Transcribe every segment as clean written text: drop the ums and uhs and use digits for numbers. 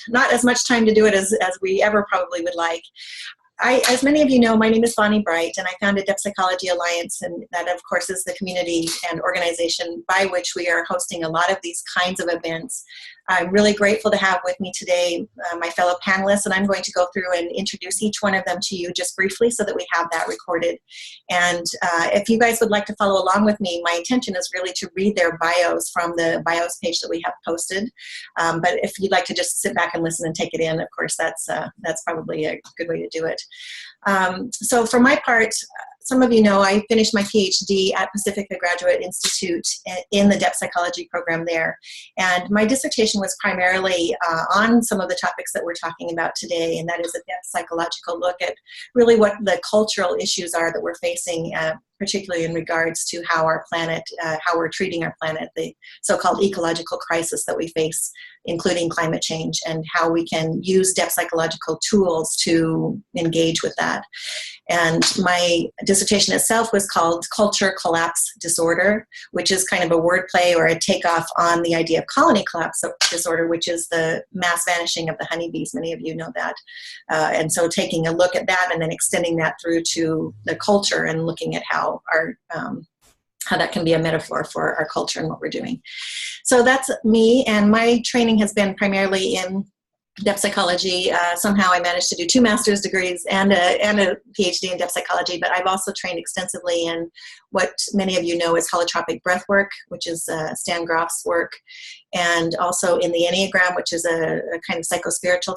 not as much time to do it as we ever probably would like. As many of you know, my name is Bonnie Bright, and I founded Depth Psychology Alliance, and that, of course, is the community and organization by which we are hosting a lot of these kinds of events. I'm really grateful to have with me today my fellow panelists, and I'm going to go through and introduce each one of them to you just briefly so that we have that recorded. And if you guys would like to follow along with me, my intention is really to read their bios from the bios page that we have posted. But if you'd like to just sit back and listen and take it in, of course, that's probably a good way to do it. So for my part, some of you know I finished my PhD at Pacifica Graduate Institute in the depth psychology program there. And my dissertation was primarily on some of the topics that we're talking about today, and that is a depth psychological look at really what the cultural issues are that we're facing, particularly in regards to how our planet, how we're treating our planet, the so-called ecological crisis that we face, including climate change, and how we can use depth psychological tools to engage with that. And my dissertation itself was called Culture Collapse Disorder, which is kind of a wordplay or a takeoff on the idea of colony collapse disorder, which is the mass vanishing of the honeybees. Many of you know that. And so taking a look at that and then extending that through to the culture and looking at how that can be a metaphor for our culture and what we're doing. So that's me, and my training has been primarily in depth psychology. Somehow I managed to do 2 master's degrees and a PhD in depth psychology, but I've also trained extensively in what many of you know as holotropic breath work, which is Stan Groff's work, and also in the Enneagram, which is a kind of psychospiritual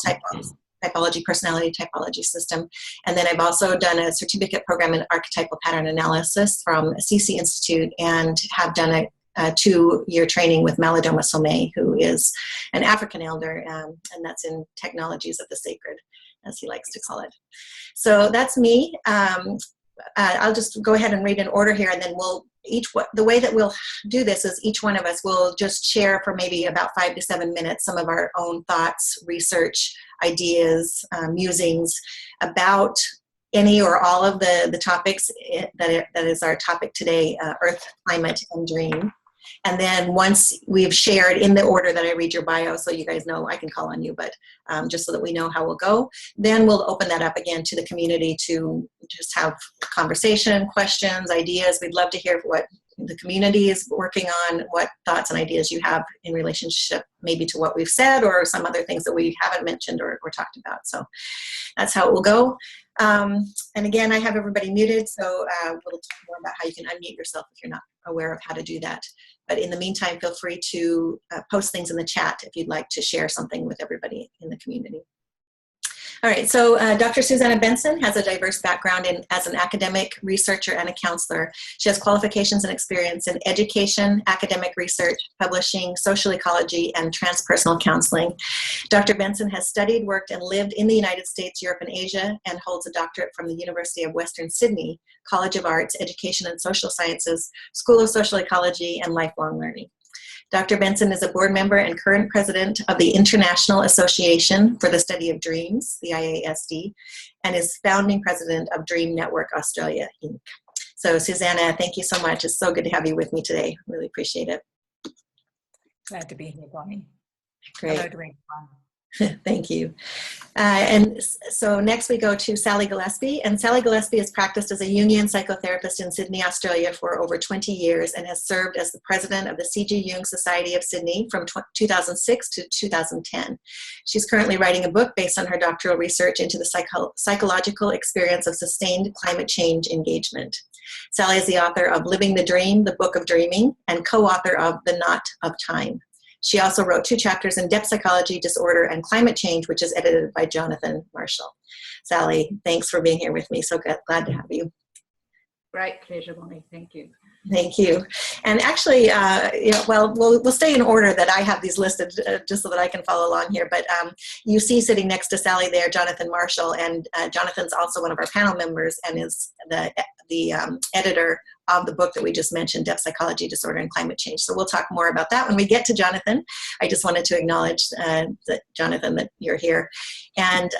typology, personality typology system. And then I've also done a certificate program in archetypal pattern analysis from CC Institute, and have done a 2-year training with Malidoma Somé, who is an African elder, and that's in technologies of the sacred, as he likes to call it. So that's me. I'll just go ahead and read in order here, and then the way that we'll do this is each one of us will just share for maybe about 5 to 7 minutes some of our own thoughts, research, ideas, musings about any or all of the topics that is our topic today, Earth, Climate, and Dream. And then once we've shared in the order that I read your bio, so you guys know I can call on you, but just so that we know how we'll go, then we'll open that up again to the community to just have conversation, questions, ideas. We'd love to hear what the community is working on, what thoughts and ideas you have in relationship maybe to what we've said or some other things that we haven't mentioned or talked about. So that's how it will go. And again, I have everybody muted, so we'll talk more about how you can unmute yourself if you're not aware of how to do that. But in the meantime, feel free to post things in the chat if you'd like to share something with everybody in the community. All right, so Dr. Susanna Benson has a diverse background as an academic, researcher, and a counselor. She has qualifications and experience in education, academic research, publishing, social ecology, and transpersonal counseling. Dr. Benson has studied, worked, and lived in the United States, Europe, and Asia, and holds a doctorate from the University of Western Sydney, College of Arts, Education and Social Sciences, School of Social Ecology, and Lifelong Learning. Dr. Benson is a board member and current president of the International Association for the Study of Dreams, the IASD, and is founding president of Dream Network Australia, Inc. So Susanna, thank you so much. It's so good to have you with me today. Really appreciate it. Glad to be here, Bonnie. Great. Hello, Dream. Thank you. And so next we go to Sally Gillespie, and Sally Gillespie has practiced as a Jungian psychotherapist in Sydney, Australia for over 20 years and has served as the president of the C.G. Jung Society of Sydney from 2006 to 2010. She's currently writing a book based on her doctoral research into the psychological experience of sustained climate change engagement. Sally is the author of Living the Dream, the Book of Dreaming, and co-author of The Knot of Time. She also wrote 2 chapters in Depth Psychology, Disorder, and Climate Change, which is edited by Jonathan Marshall. Sally, thanks for being here with me. So glad to have you. Great pleasure, Bonnie. Thank you. Thank you. And actually, well, we'll stay in order that I have these listed just so that I can follow along here. But you see sitting next to Sally there, Jonathan Marshall, and Jonathan's also one of our panel members and is the editor of the book that we just mentioned, Depth Psychology, Disorder, and Climate Change. So we'll talk more about that when we get to Jonathan. I just wanted to acknowledge that, Jonathan, that you're here. And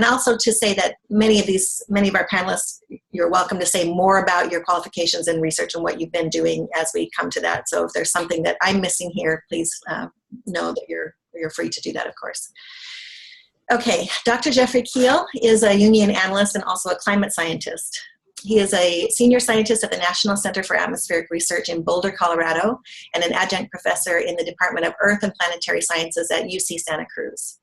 also to say that many of our panelists, you're welcome to say more about your qualifications and research and what you've been doing as we come to that. So if there's something that I'm missing here, please know that you're free to do that, of course. Okay, Dr. Jeffrey Keel is a Jungian analyst and also a climate scientist. He is a senior scientist at the National Center for Atmospheric Research in Boulder, Colorado, and an adjunct professor in the Department of Earth and Planetary Sciences at UC Santa Cruz,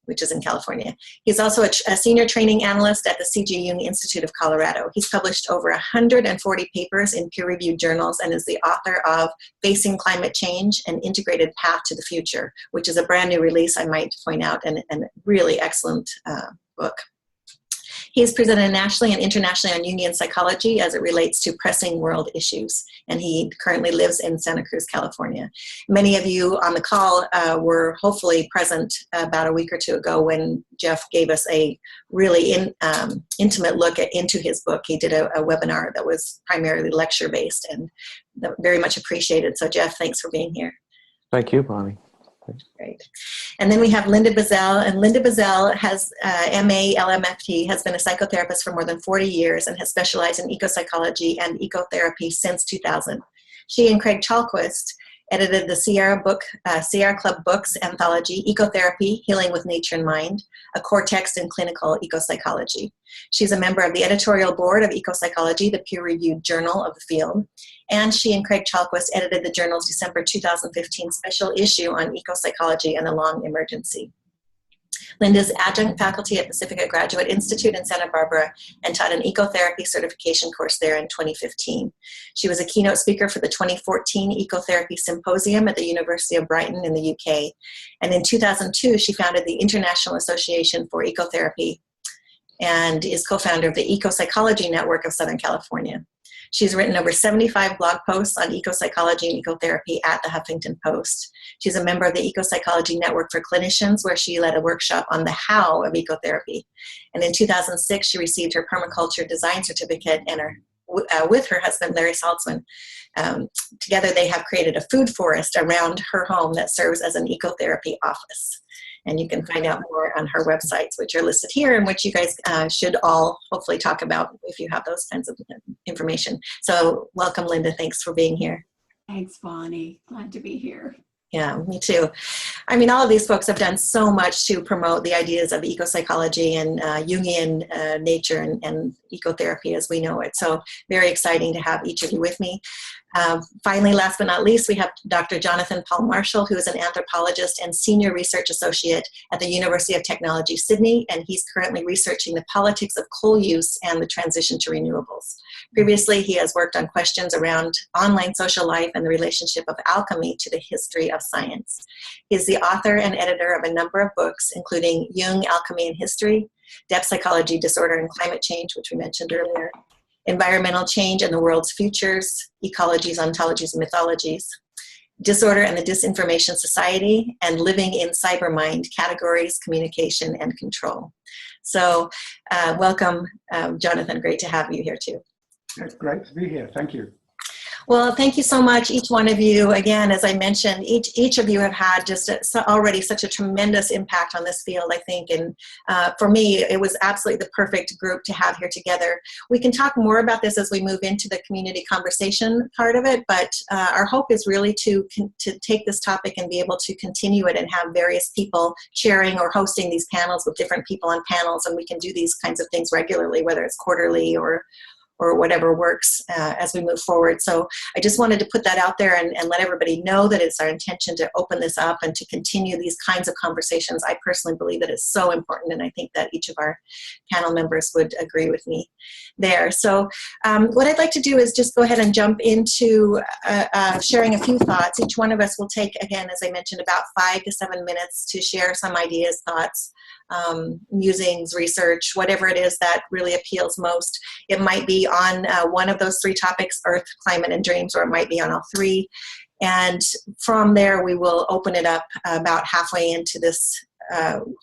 which is in California. He's also a senior training analyst at the C.G. Jung Institute of Colorado. He's published over 140 papers in peer-reviewed journals and is the author of Facing Climate Change: An Integrated Path to the Future, which is a brand new release, I might point out, and a really excellent book. He is presented nationally and internationally on Jungian psychology as it relates to pressing world issues, and he currently lives in Santa Cruz, California. Many of you on the call were hopefully present about a week or two ago when Jeff gave us a really intimate look into his book. He did a webinar that was primarily lecture-based and very much appreciated. So Jeff, thanks for being here. Thank you, Bonnie. Great. And then we have Linda Bazell, and Linda Bazell has MA LMFT, has been a psychotherapist for more than 40 years and has specialized in ecopsychology and ecotherapy since 2000. She and Craig Chalquist edited the Sierra Club Books anthology, Ecotherapy, Healing with Nature and Mind, a core text in clinical ecopsychology. She's a member of the editorial board of Ecopsychology, the peer-reviewed journal of the field, and she and Craig Chalquist edited the journal's December 2015 special issue on ecopsychology and the long emergency. Linda's adjunct faculty at Pacifica Graduate Institute in Santa Barbara and taught an ecotherapy certification course there in 2015. She was a keynote speaker for the 2014 Ecotherapy Symposium at the University of Brighton in the UK. And in 2002, she founded the International Association for Ecotherapy and is co-founder of the Ecopsychology Network of Southern California. She's written over 75 blog posts on ecopsychology and ecotherapy at the Huffington Post. She's a member of the Ecopsychology Network for Clinicians, where she led a workshop on the how of ecotherapy. And in 2006, she received her permaculture design certificate and with her husband, Larry Saltzman. Together, they have created a food forest around her home that serves as an ecotherapy office. And you can find out more on her websites, which are listed here, and which you guys should all hopefully talk about if you have those kinds of information. So welcome, Linda. Thanks for being here. Thanks, Bonnie. Glad to be here. Yeah, me too. I mean, all of these folks have done so much to promote the ideas of ecopsychology and Jungian nature and ecotherapy as we know it. So very exciting to have each of you with me. Finally, last but not least, we have Dr. Jonathan Paul Marshall, who is an anthropologist and senior research associate at the University of Technology, Sydney, and he's currently researching the politics of coal use and the transition to renewables. Previously, he has worked on questions around online social life and the relationship of alchemy to the history of science. He is the author and editor of a number of books, including Jung, Alchemy and History, Depth Psychology, Disorder and Climate Change, which we mentioned earlier, Environmental Change and the World's Futures, Ecologies, Ontologies, and Mythologies, Disorder and the Disinformation Society, and Living in Cybermind, Categories, Communication, and Control. So welcome, Jonathan. Great to have you here too. It's great to be here. Thank you. Well, thank you so much, each one of you. Again, as I mentioned, each of you have had just already such a tremendous impact on this field, I think. And for me, it was absolutely the perfect group to have here together. We can talk more about this as we move into the community conversation part of it, but our hope is really to take this topic and be able to continue it and have various people chairing or hosting these panels with different people on panels, and we can do these kinds of things regularly, whether it's quarterly or whatever works as we move forward. So I just wanted to put that out there and let everybody know that it's our intention to open this up and to continue these kinds of conversations. I personally believe that it's so important, and I think that each of our panel members would agree with me there. So what I'd like to do is just go ahead and jump into sharing a few thoughts. Each one of us will take, again, as I mentioned, about 5 to 7 minutes to share some ideas, thoughts, musings, research, whatever it is that really appeals most. It might be on one of those 3 topics, Earth, Climate, and Dreams, or it might be on all 3. And from there, we will open it up about halfway into this,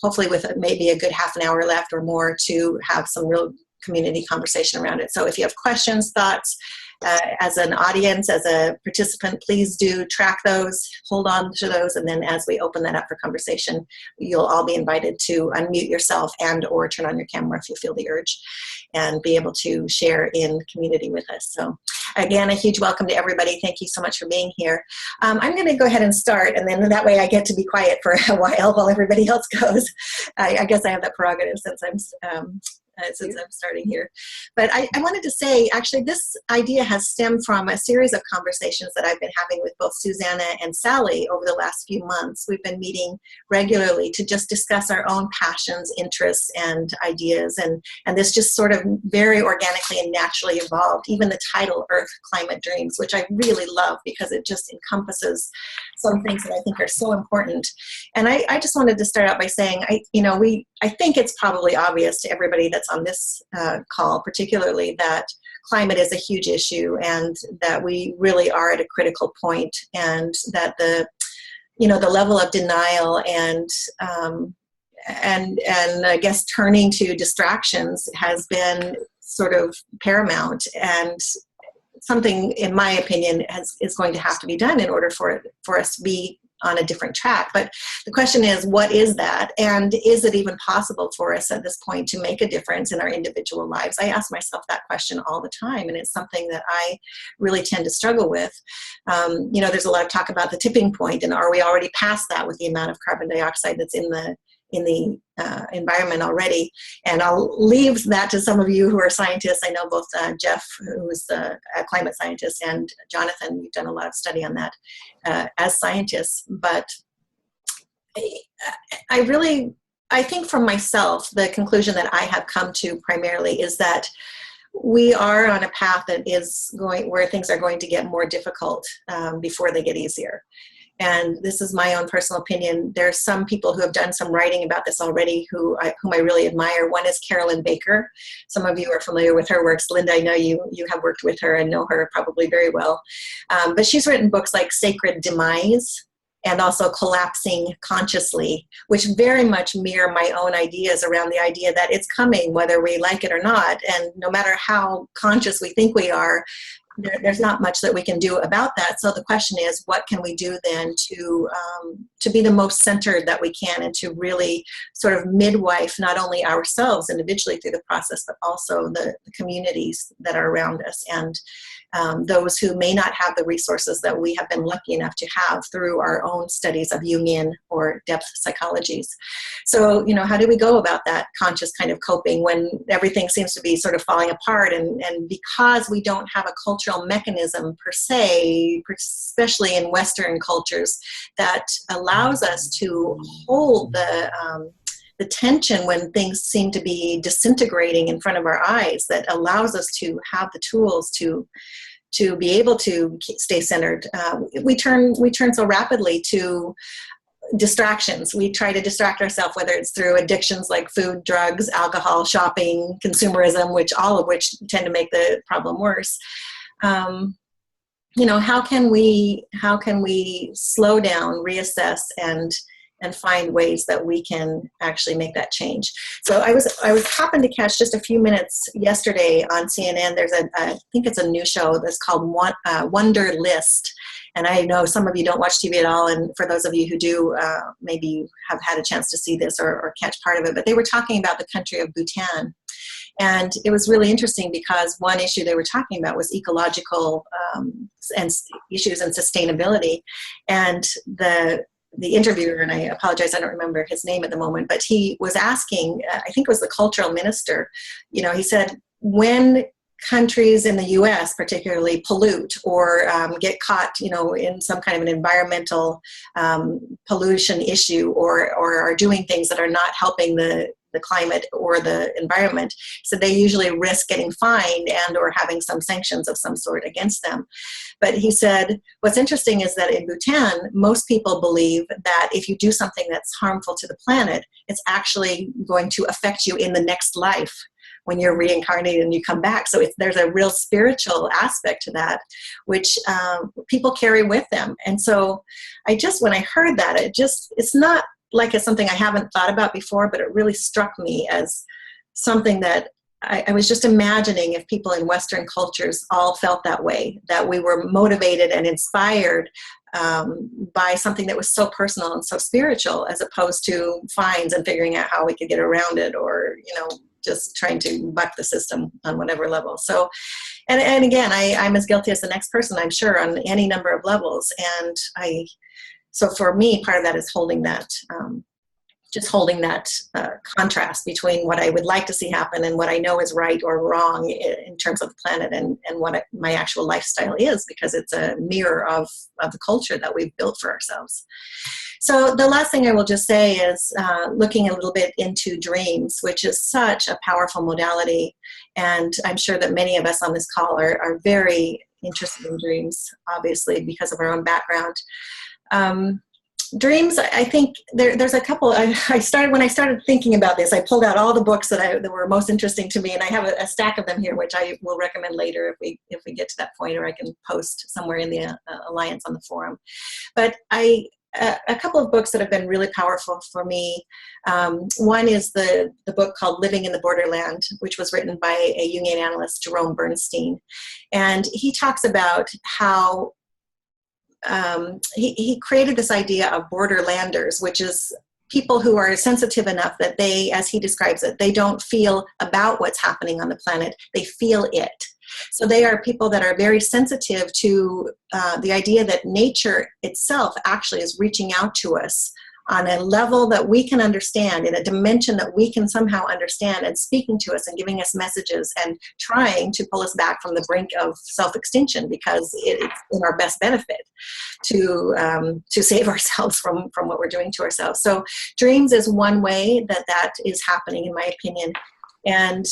hopefully with maybe a good half an hour left or more to have some real community conversation around it. So if you have questions, thoughts, As an audience, as a participant, please do track those, hold on to those, and then as we open that up for conversation, you'll all be invited to unmute yourself and or turn on your camera if you feel the urge, and be able to share in community with us. So again, a huge welcome to everybody. Thank you so much for being here. I'm going to go ahead and start, and then that way I get to be quiet for a while everybody else goes. I guess I have that prerogative since I'm starting here. But I wanted to say, actually, this idea has stemmed from a series of conversations that I've been having with both Susanna and Sally over the last few months. We've been meeting regularly to just discuss our own passions, interests, and ideas. And this just sort of very organically and naturally evolved. Even the title, Earth Climate Dreams, which I really love because it just encompasses some things that I think are so important. And I just wanted to start out by saying, I think it's probably obvious to everybody that's on this call, particularly, that climate is a huge issue and that we really are at a critical point, and that the level of denial and I guess turning to distractions has been sort of paramount, and something, in my opinion, is going to have to be done in order for us to be on a different track. But the question is, what is that? And is it even possible for us at this point to make a difference in our individual lives? I ask myself that question all the time, and it's something that I really tend to struggle with. There's a lot of talk about the tipping point, and are we already past that with the amount of carbon dioxide that's in the environment already? And I'll leave that to some of you who are scientists. I know both Jeff, who is a climate scientist, and Jonathan, you've done a lot of study on that as scientists. But I think from myself, the conclusion that I have come to primarily is that we are on a path that is where things are going to get more difficult before they get easier. And this is my own personal opinion. There are some people who have done some writing about this already whom I really admire. One is Carolyn Baker. Some of you are familiar with her works. Linda, I know you have worked with her and know her probably very well. But she's written books like Sacred Demise and also Collapsing Consciously, which very much mirror my own ideas around the idea that it's coming whether we like it or not. And no matter how conscious we think we are, there's not much that we can do about that. So the question is, what can we do then to be the most centered that we can, and to really sort of midwife not only ourselves individually through the process, but also the communities that are around us, and those who may not have the resources that we have been lucky enough to have through our own studies of Jungian or depth psychologies. So, how do we go about that conscious kind of coping when everything seems to be sort of falling apart? And because we don't have a cultural mechanism per se, especially in Western cultures, that allows us to hold the tension when things seem to be disintegrating in front of our eyes, that allows us to have the tools to be able to stay centered. We turn so rapidly to distractions. We try to distract ourselves, whether it's through addictions like food, drugs, alcohol, shopping, consumerism, all of which tend to make the problem worse. How can we slow down, reassess, and find ways that we can actually make that change? So I was happened to catch just a few minutes yesterday on CNN. There's I think it's a new show that's called Wunderlist. And I know some of you don't watch TV at all, and for those of you who do, maybe you have had a chance to see this or catch part of it. But they were talking about the country of Bhutan. And it was really interesting because one issue they were talking about was ecological and issues and sustainability. And the interviewer, and I apologize, I don't remember his name at the moment, but he was asking, I think it was the cultural minister, he said, when countries in the US particularly pollute or get caught, in some kind of an environmental pollution issue or are doing things that are not helping the climate or the environment, so they usually risk getting fined and or having some sanctions of some sort against them. But he said, what's interesting is that in Bhutan, most people believe that if you do something that's harmful to the planet, it's actually going to affect you in the next life when you're reincarnated and you come back. So there's a real spiritual aspect to that, which people carry with them. And so when I heard that, it's not like it's something I haven't thought about before, but it really struck me as something that I was just imagining if people in Western cultures all felt that way, that we were motivated and inspired by something that was so personal and so spiritual, as opposed to fines and figuring out how we could get around it, or, just trying to buck the system on whatever level. So, and again, I'm as guilty as the next person, I'm sure, on any number of levels. And so for me, part of that is holding that, contrast between what I would like to see happen and what I know is right or wrong in terms of the planet, and what my actual lifestyle is, because it's a mirror of the culture that we've built for ourselves. So the last thing I will just say is looking a little bit into Dreamz, which is such a powerful modality. And I'm sure that many of us on this call are very interested in Dreamz, obviously, because of our own background. Dreamz, I think there's a couple. When I started thinking about this, I pulled out all the books that were most interesting to me, and I have a stack of them here, which I will recommend later if we get to that point, or I can post somewhere in the Alliance on the forum. But a couple of books that have been really powerful for me. One is the book called Living in the Borderland, which was written by a Jungian analyst, Jerome Bernstein, and he talks about how he created this idea of borderlanders, which is people who are sensitive enough that they, as he describes it, they don't feel about what's happening on the planet, they feel it. So they are people that are very sensitive to the idea that nature itself actually is reaching out to us on a level that we can understand, in a dimension that we can somehow understand, and speaking to us and giving us messages and trying to pull us back from the brink of self-extinction, because it's in our best benefit to save ourselves from what we're doing to ourselves. So Dreamz is one way that is happening, in my opinion. And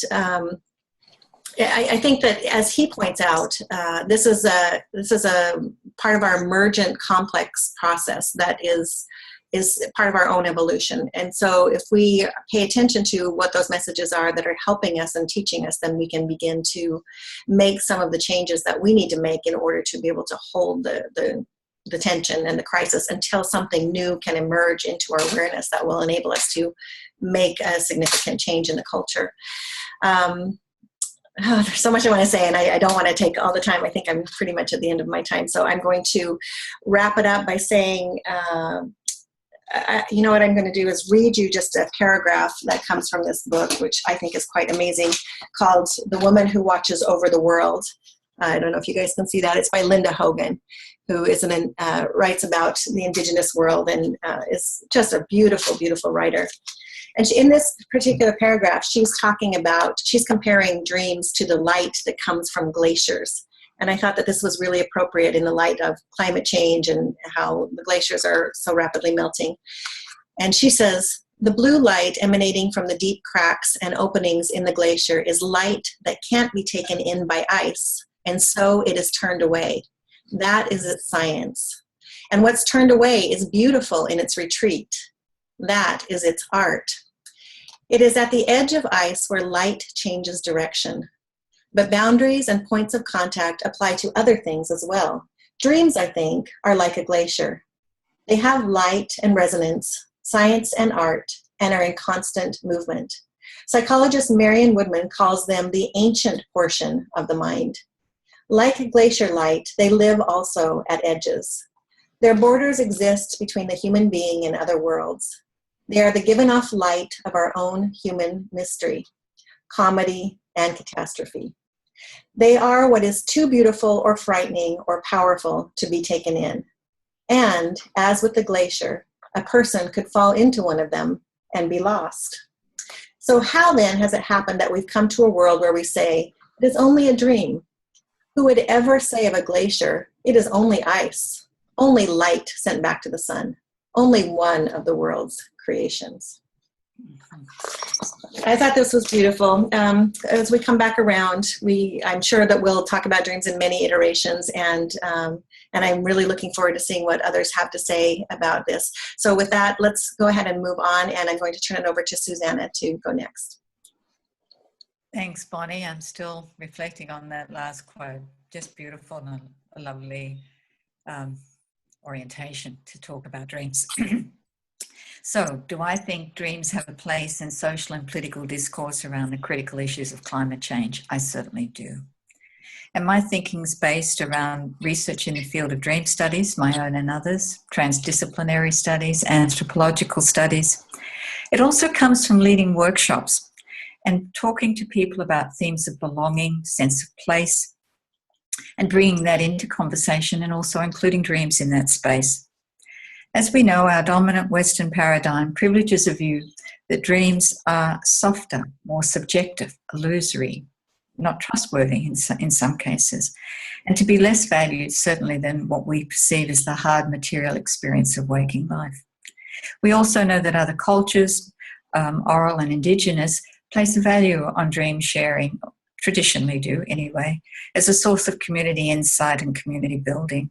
I think that, as he points out, this is a part of our emergent complex process that is part of our own evolution. And so if we pay attention to what those messages are that are helping us and teaching us, then we can begin to make some of the changes that we need to make in order to be able to hold the tension and the crisis until something new can emerge into our awareness that will enable us to make a significant change in the culture. There's so much I want to say, and I don't want to take all the time. I think I'm pretty much at the end of my time. So I'm going to wrap it up by saying, you know what I'm going to do is read you just a paragraph that comes from this book, which I think is quite amazing, called The Woman Who Watches Over the World. I don't know if you guys can see that. It's by Linda Hogan, who writes about the indigenous world and is just a beautiful, beautiful writer. And in this particular paragraph, she's comparing Dreamz to the light that comes from glaciers. And I thought that this was really appropriate in the light of climate change and how the glaciers are so rapidly melting. And she says, the blue light emanating from the deep cracks and openings in the glacier is light that can't be taken in by ice, and so it is turned away. That is its science. And what's turned away is beautiful in its retreat. That is its art. It is at the edge of ice where light changes direction. But boundaries and points of contact apply to other things as well. Dreams, I think, are like a glacier. They have light and resonance, science and art, and are in constant movement. Psychologist Marion Woodman calls them the ancient portion of the mind. Like glacier light, they live also at edges. Their borders exist between the human being and other worlds. They are the given off light of our own human mystery, comedy, and catastrophe. They are what is too beautiful or frightening or powerful to be taken in. And, as with the glacier, a person could fall into one of them and be lost. So how then has it happened that we've come to a world where we say, it is only a dream? Who would ever say of a glacier, it is only ice, only light sent back to the sun, only one of the world's creations? I thought this was beautiful. As we come back around, I'm sure that we'll talk about dreams in many iterations, and I'm really looking forward to seeing what others have to say about this. So with that, let's go ahead and move on, and I'm going to turn it over to Susanna to go next. Thanks, Bonnie. I'm still reflecting on that last quote. Just beautiful and a lovely orientation to talk about dreams. So, do I think dreams have a place in social and political discourse around the critical issues of climate change? I certainly do. And my thinking's based around research in the field of dream studies, my own and others, transdisciplinary studies, anthropological studies. It also comes from leading workshops and talking to people about themes of belonging, sense of place, and bringing that into conversation and also including dreams in that space. As we know, our dominant Western paradigm privileges a view that dreams are softer, more subjective, illusory, not trustworthy in some cases, and to be less valued certainly than what we perceive as the hard material experience of waking life. We also know that other cultures, oral and indigenous, place a value on dream sharing, traditionally do anyway, as a source of community insight and community building.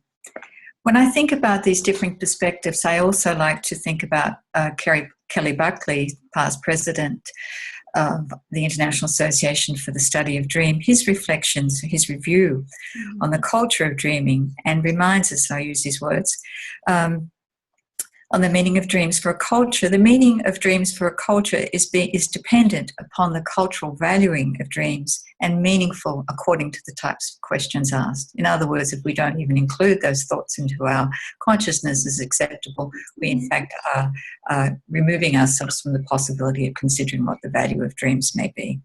When I think about these different perspectives, I also like to think about Kelly Buckley, past president of the International Association for the Study of Dream, his reflections, his review on the culture of dreaming, and reminds us, I use his words, on the meaning of dreams for a culture. The meaning of dreams for a culture is dependent upon the cultural valuing of dreams and meaningful according to the types of questions asked. In other words, if we don't even include those thoughts into our consciousness as acceptable, we in fact are removing ourselves from the possibility of considering what the value of dreams may be.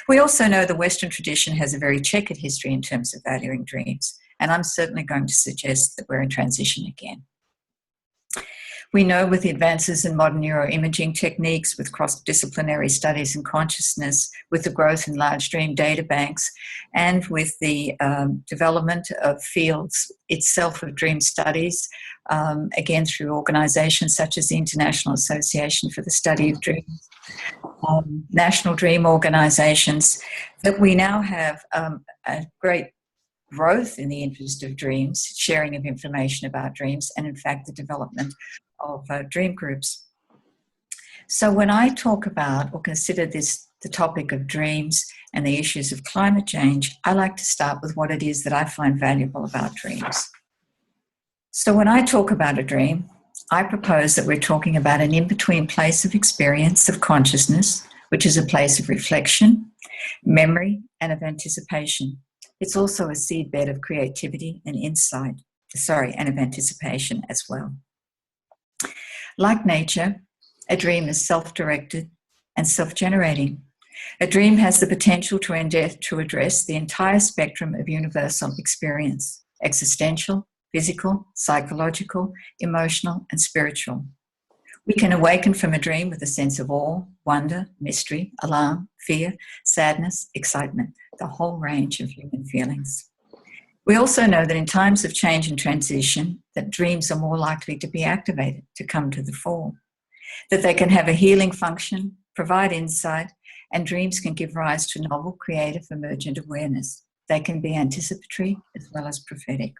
We also know the Western tradition has a very checkered history in terms of valuing dreams, and I'm certainly going to suggest that we're in transition again. We know with the advances in modern neuroimaging techniques, with cross-disciplinary studies in consciousness, with the growth in large dream data banks, and with the development of fields itself of dream studies, again through organisations such as the International Association for the Study of Dreams, national dream organisations, that we now have a great growth in the interest of dreams, sharing of information about dreams, and in fact the development of dream groups. So when I talk about or consider the topic of dreams and the issues of climate change, I like to start with what it is that I find valuable about dreams. So when I talk about a dream, I propose that we're talking about an in-between place of experience of consciousness, which is a place of reflection, memory, and of anticipation. It's also a seedbed of creativity and insight, and of anticipation as well. Like nature, a dream is self-directed and self-generating. A dream has the potential to address the entire spectrum of universal experience: existential, physical, psychological, emotional, and spiritual. We can awaken from a dream with a sense of awe, wonder, mystery, alarm, fear, sadness, excitement, the whole range of human feelings. We also know that in times of change and transition, that dreams are more likely to be activated, to come to the fore, that they can have a healing function, provide insight, and dreams can give rise to novel, creative, emergent awareness. They can be anticipatory as well as prophetic.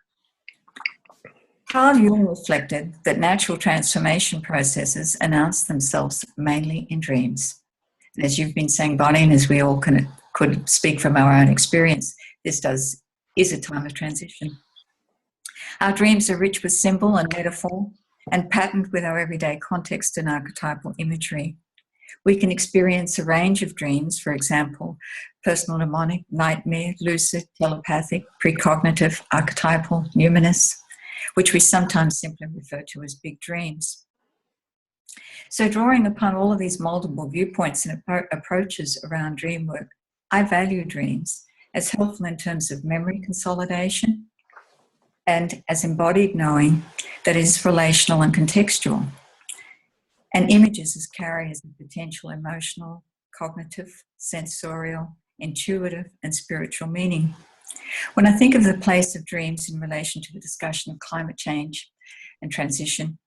Carl Jung reflected that natural transformation processes announce themselves mainly in dreams. And as you've been saying, Bonnie, and as we all could speak from our own experience, this is a time of transition. Our dreams are rich with symbol and metaphor and patterned with our everyday context and archetypal imagery. We can experience a range of dreams, for example, personal mnemonic, nightmare, lucid, telepathic, precognitive, archetypal, numinous, which we sometimes simply refer to as big dreams. So drawing upon all of these multiple viewpoints and approaches around dream work, I value dreams as helpful in terms of memory consolidation and as embodied knowing that is relational and contextual, and images as carriers of potential emotional, cognitive, sensorial, intuitive, and spiritual meaning. When I think of the place of dreams in relation to the discussion of climate change and transition,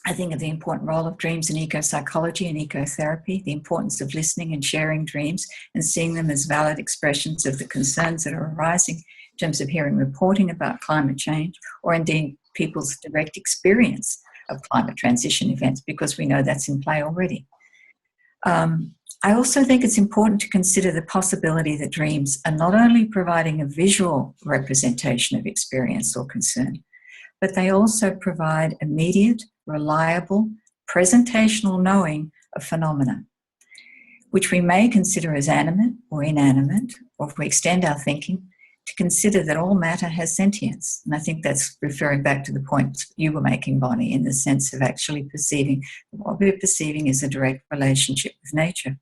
I think of the important role of dreams in eco-psychology and ecotherapy, the importance of listening and sharing dreams and seeing them as valid expressions of the concerns that are arising in terms of hearing reporting about climate change, or indeed people's direct experience of climate transition events, because we know that's in play already. I also think it's important to consider the possibility that dreams are not only providing a visual representation of experience or concern, but they also provide immediate, reliable, presentational knowing of phenomena, which we may consider as animate or inanimate, or if we extend our thinking, to consider that all matter has sentience. And I think that's referring back to the point you were making, Bonnie, in the sense of actually perceiving what we're perceiving is a direct relationship with nature.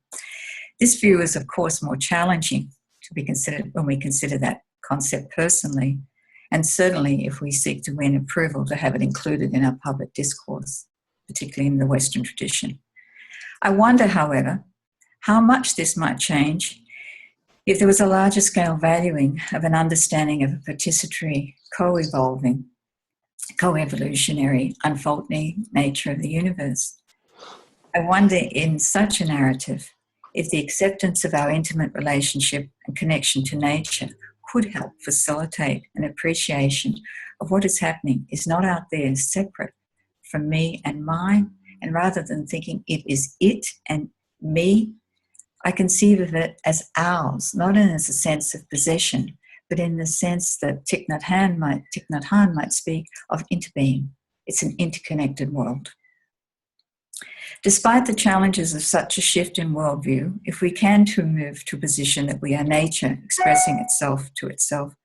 This view is, of course, more challenging to be considered when we consider that concept personally, and certainly if we seek to win approval to have it included in our public discourse, particularly in the Western tradition. I wonder, however, how much this might change if there was a larger scale valuing of an understanding of a participatory, co-evolving, co-evolutionary, unfolding nature of the universe. I wonder in such a narrative if the acceptance of our intimate relationship and connection to nature could help facilitate an appreciation of what is happening is not out there separate from me and mine, and rather than thinking it is it and me, I conceive of it as ours, not in as a sense of possession, but in the sense that Thich Nhat Hanh might speak of interbeing. It's an interconnected world. Despite the challenges of such a shift in worldview, if we can move to a position that we are nature expressing itself to itself,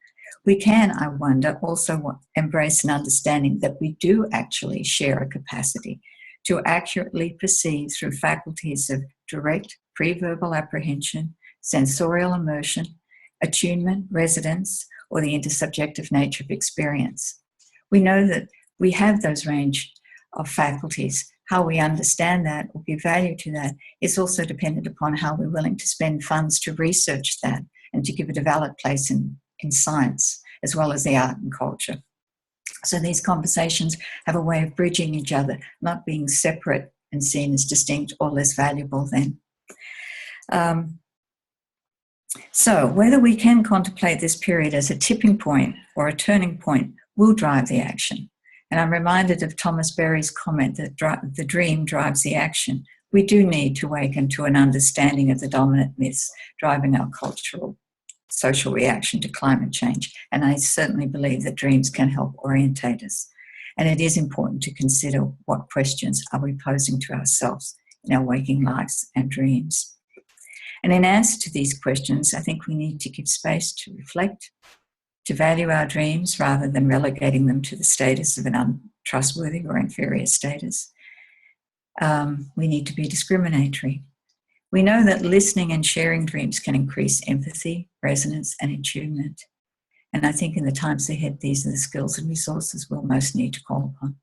we can, I wonder, also embrace an understanding that we do actually share a capacity to accurately perceive through faculties of direct pre-verbal apprehension, sensorial immersion, attunement, resonance, or the intersubjective nature of experience. We know that we have those range of faculties. How we understand that or give value to that is also dependent upon how we're willing to spend funds to research that and to give it a valid place in science, as well as the art and culture. So these conversations have a way of bridging each other, not being separate and seen as distinct or less valuable than. So whether we can contemplate this period as a tipping point or a turning point will drive the action. And I'm reminded of Thomas Berry's comment that the dream drives the action. We do need to awaken to an understanding of the dominant myths driving our cultural, social reaction to climate change. And I certainly believe that dreams can help orientate us. And it is important to consider what questions are we posing to ourselves in our waking lives and dreams. And in answer to these questions, I think we need to give space to reflect, to value our dreams rather than relegating them to the status of an untrustworthy or inferior status. We need to be discriminatory. We know that listening and sharing dreams can increase empathy, resonance, and attunement. And I think in the times ahead, these are the skills and resources we'll most need to call upon.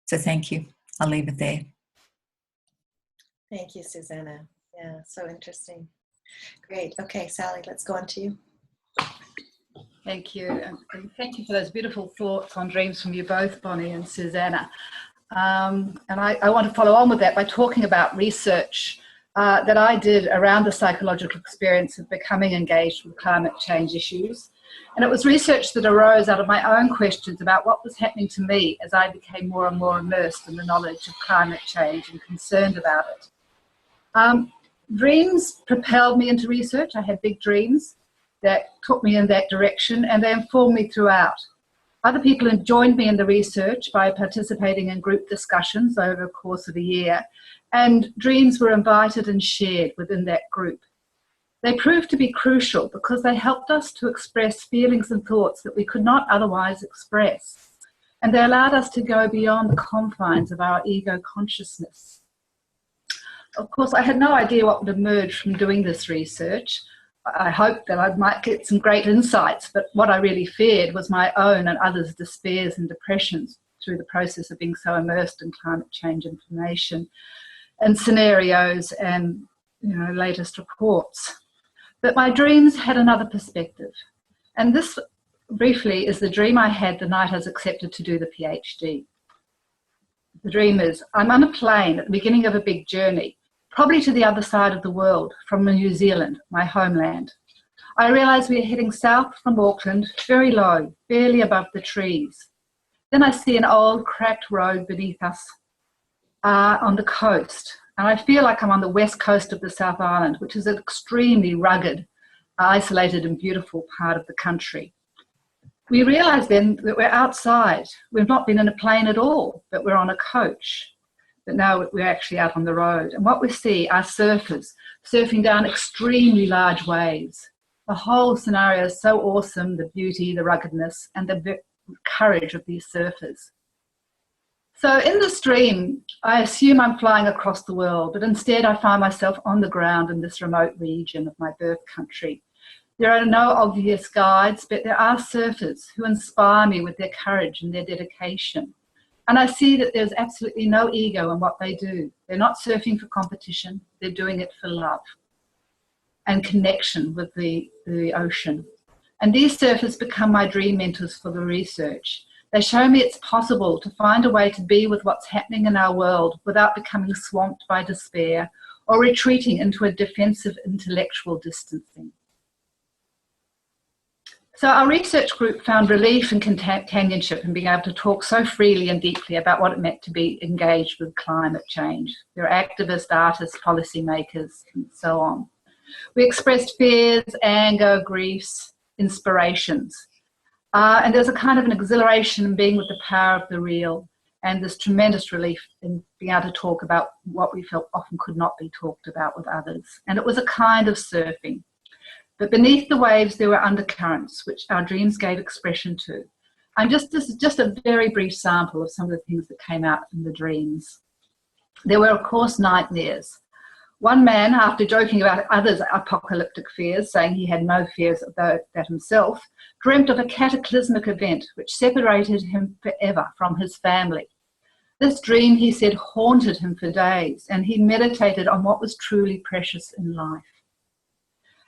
So thank you. I'll leave it there. Thank you, Susanna. Yeah, so interesting. Great. Okay, Sally, let's go on to you. Thank you. And thank you for those beautiful thoughts on dreams from you both, Bonnie and Susanna. And I want to follow on with that by talking about research that I did around the psychological experience of becoming engaged with climate change issues. And it was research that arose out of my own questions about what was happening to me as I became more and more immersed in the knowledge of climate change and concerned about it. Dreams propelled me into research. I had big dreams that took me in that direction, and they informed me throughout. Other people have joined me in the research by participating in group discussions over the course of a year, and dreams were invited and shared within that group. They proved to be crucial because they helped us to express feelings and thoughts that we could not otherwise express, and they allowed us to go beyond the confines of our ego consciousness. Of course, I had no idea what would emerge from doing this research. I hoped that I might get some great insights, but what I really feared was my own and others' despairs and depressions through the process of being so immersed in climate change information and scenarios and, latest reports. But my dreams had another perspective. And this, briefly, is the dream I had the night I was accepted to do the PhD. The dream is, I'm on a plane at the beginning of a big journey, probably to the other side of the world, from New Zealand, my homeland. I realise we are heading south from Auckland, very low, barely above the trees. Then I see an old, cracked road beneath us on the coast. And I feel like I'm on the west coast of the South Island, which is an extremely rugged, isolated and beautiful part of the country. We realise then that we're outside. We've not been in a plane at all, but we're on a coach. but now we're actually out on the road. And what we see are surfers surfing down extremely large waves. The whole scenario is so awesome, the beauty, the ruggedness, and the courage of these surfers. So in this dream, I assume I'm flying across the world, but instead I find myself on the ground in this remote region of my birth country. There are no obvious guides, but there are surfers who inspire me with their courage and their dedication. And I see that there's absolutely no ego in what they do. They're not surfing for competition, they're doing it for love and connection with the ocean. And these surfers become my dream mentors for the research. They show me it's possible to find a way to be with what's happening in our world without becoming swamped by despair or retreating into a defensive intellectual distancing. So our research group found relief and companionship in being able to talk so freely and deeply about what it meant to be engaged with climate change. There are activists, artists, policymakers, and so on. We expressed fears, anger, griefs, inspirations. And there's a kind of an exhilaration in being with the power of the real, and this tremendous relief in being able to talk about what we felt often could not be talked about with others. And it was a kind of surfing. But beneath the waves, there were undercurrents, which our dreams gave expression to. And this is just a very brief sample of some of the things that came out in the dreams. There were, of course, nightmares. One man, after joking about others' apocalyptic fears, saying he had no fears of that himself, dreamt of a cataclysmic event which separated him forever from his family. This dream, he said, haunted him for days, and he meditated on what was truly precious in life.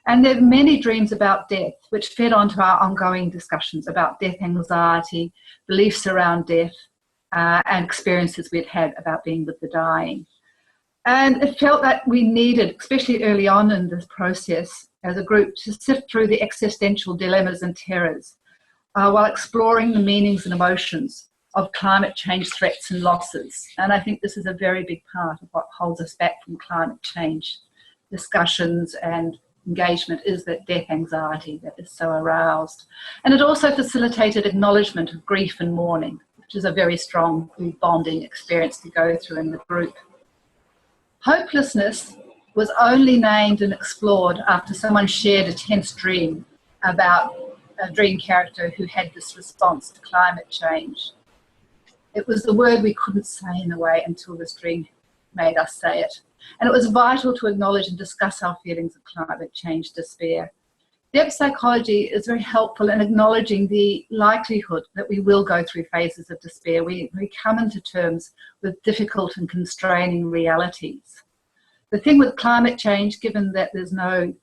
And there are many dreams about death, which fed onto our ongoing discussions about death anxiety, beliefs around death, and experiences we'd had about being with the dying. And it felt that we needed, especially early on in this process as a group, to sift through the existential dilemmas and terrors while exploring the meanings and emotions of climate change threats and losses. And I think this is a very big part of what holds us back from climate change discussions and engagement, is that death anxiety that is so aroused. And it also facilitated acknowledgement of grief and mourning, which is a very strong bonding experience to go through in the group. Hopelessness was only named and explored after someone shared a tense dream about a dream character who had this response to climate change. It was the word we couldn't say in a way until this dream made us say it. And it was vital to acknowledge and discuss our feelings of climate change despair. Depth psychology is very helpful in acknowledging the likelihood that we will go through phases of despair. We come into terms with difficult and constraining realities. The thing with climate change, given that there's no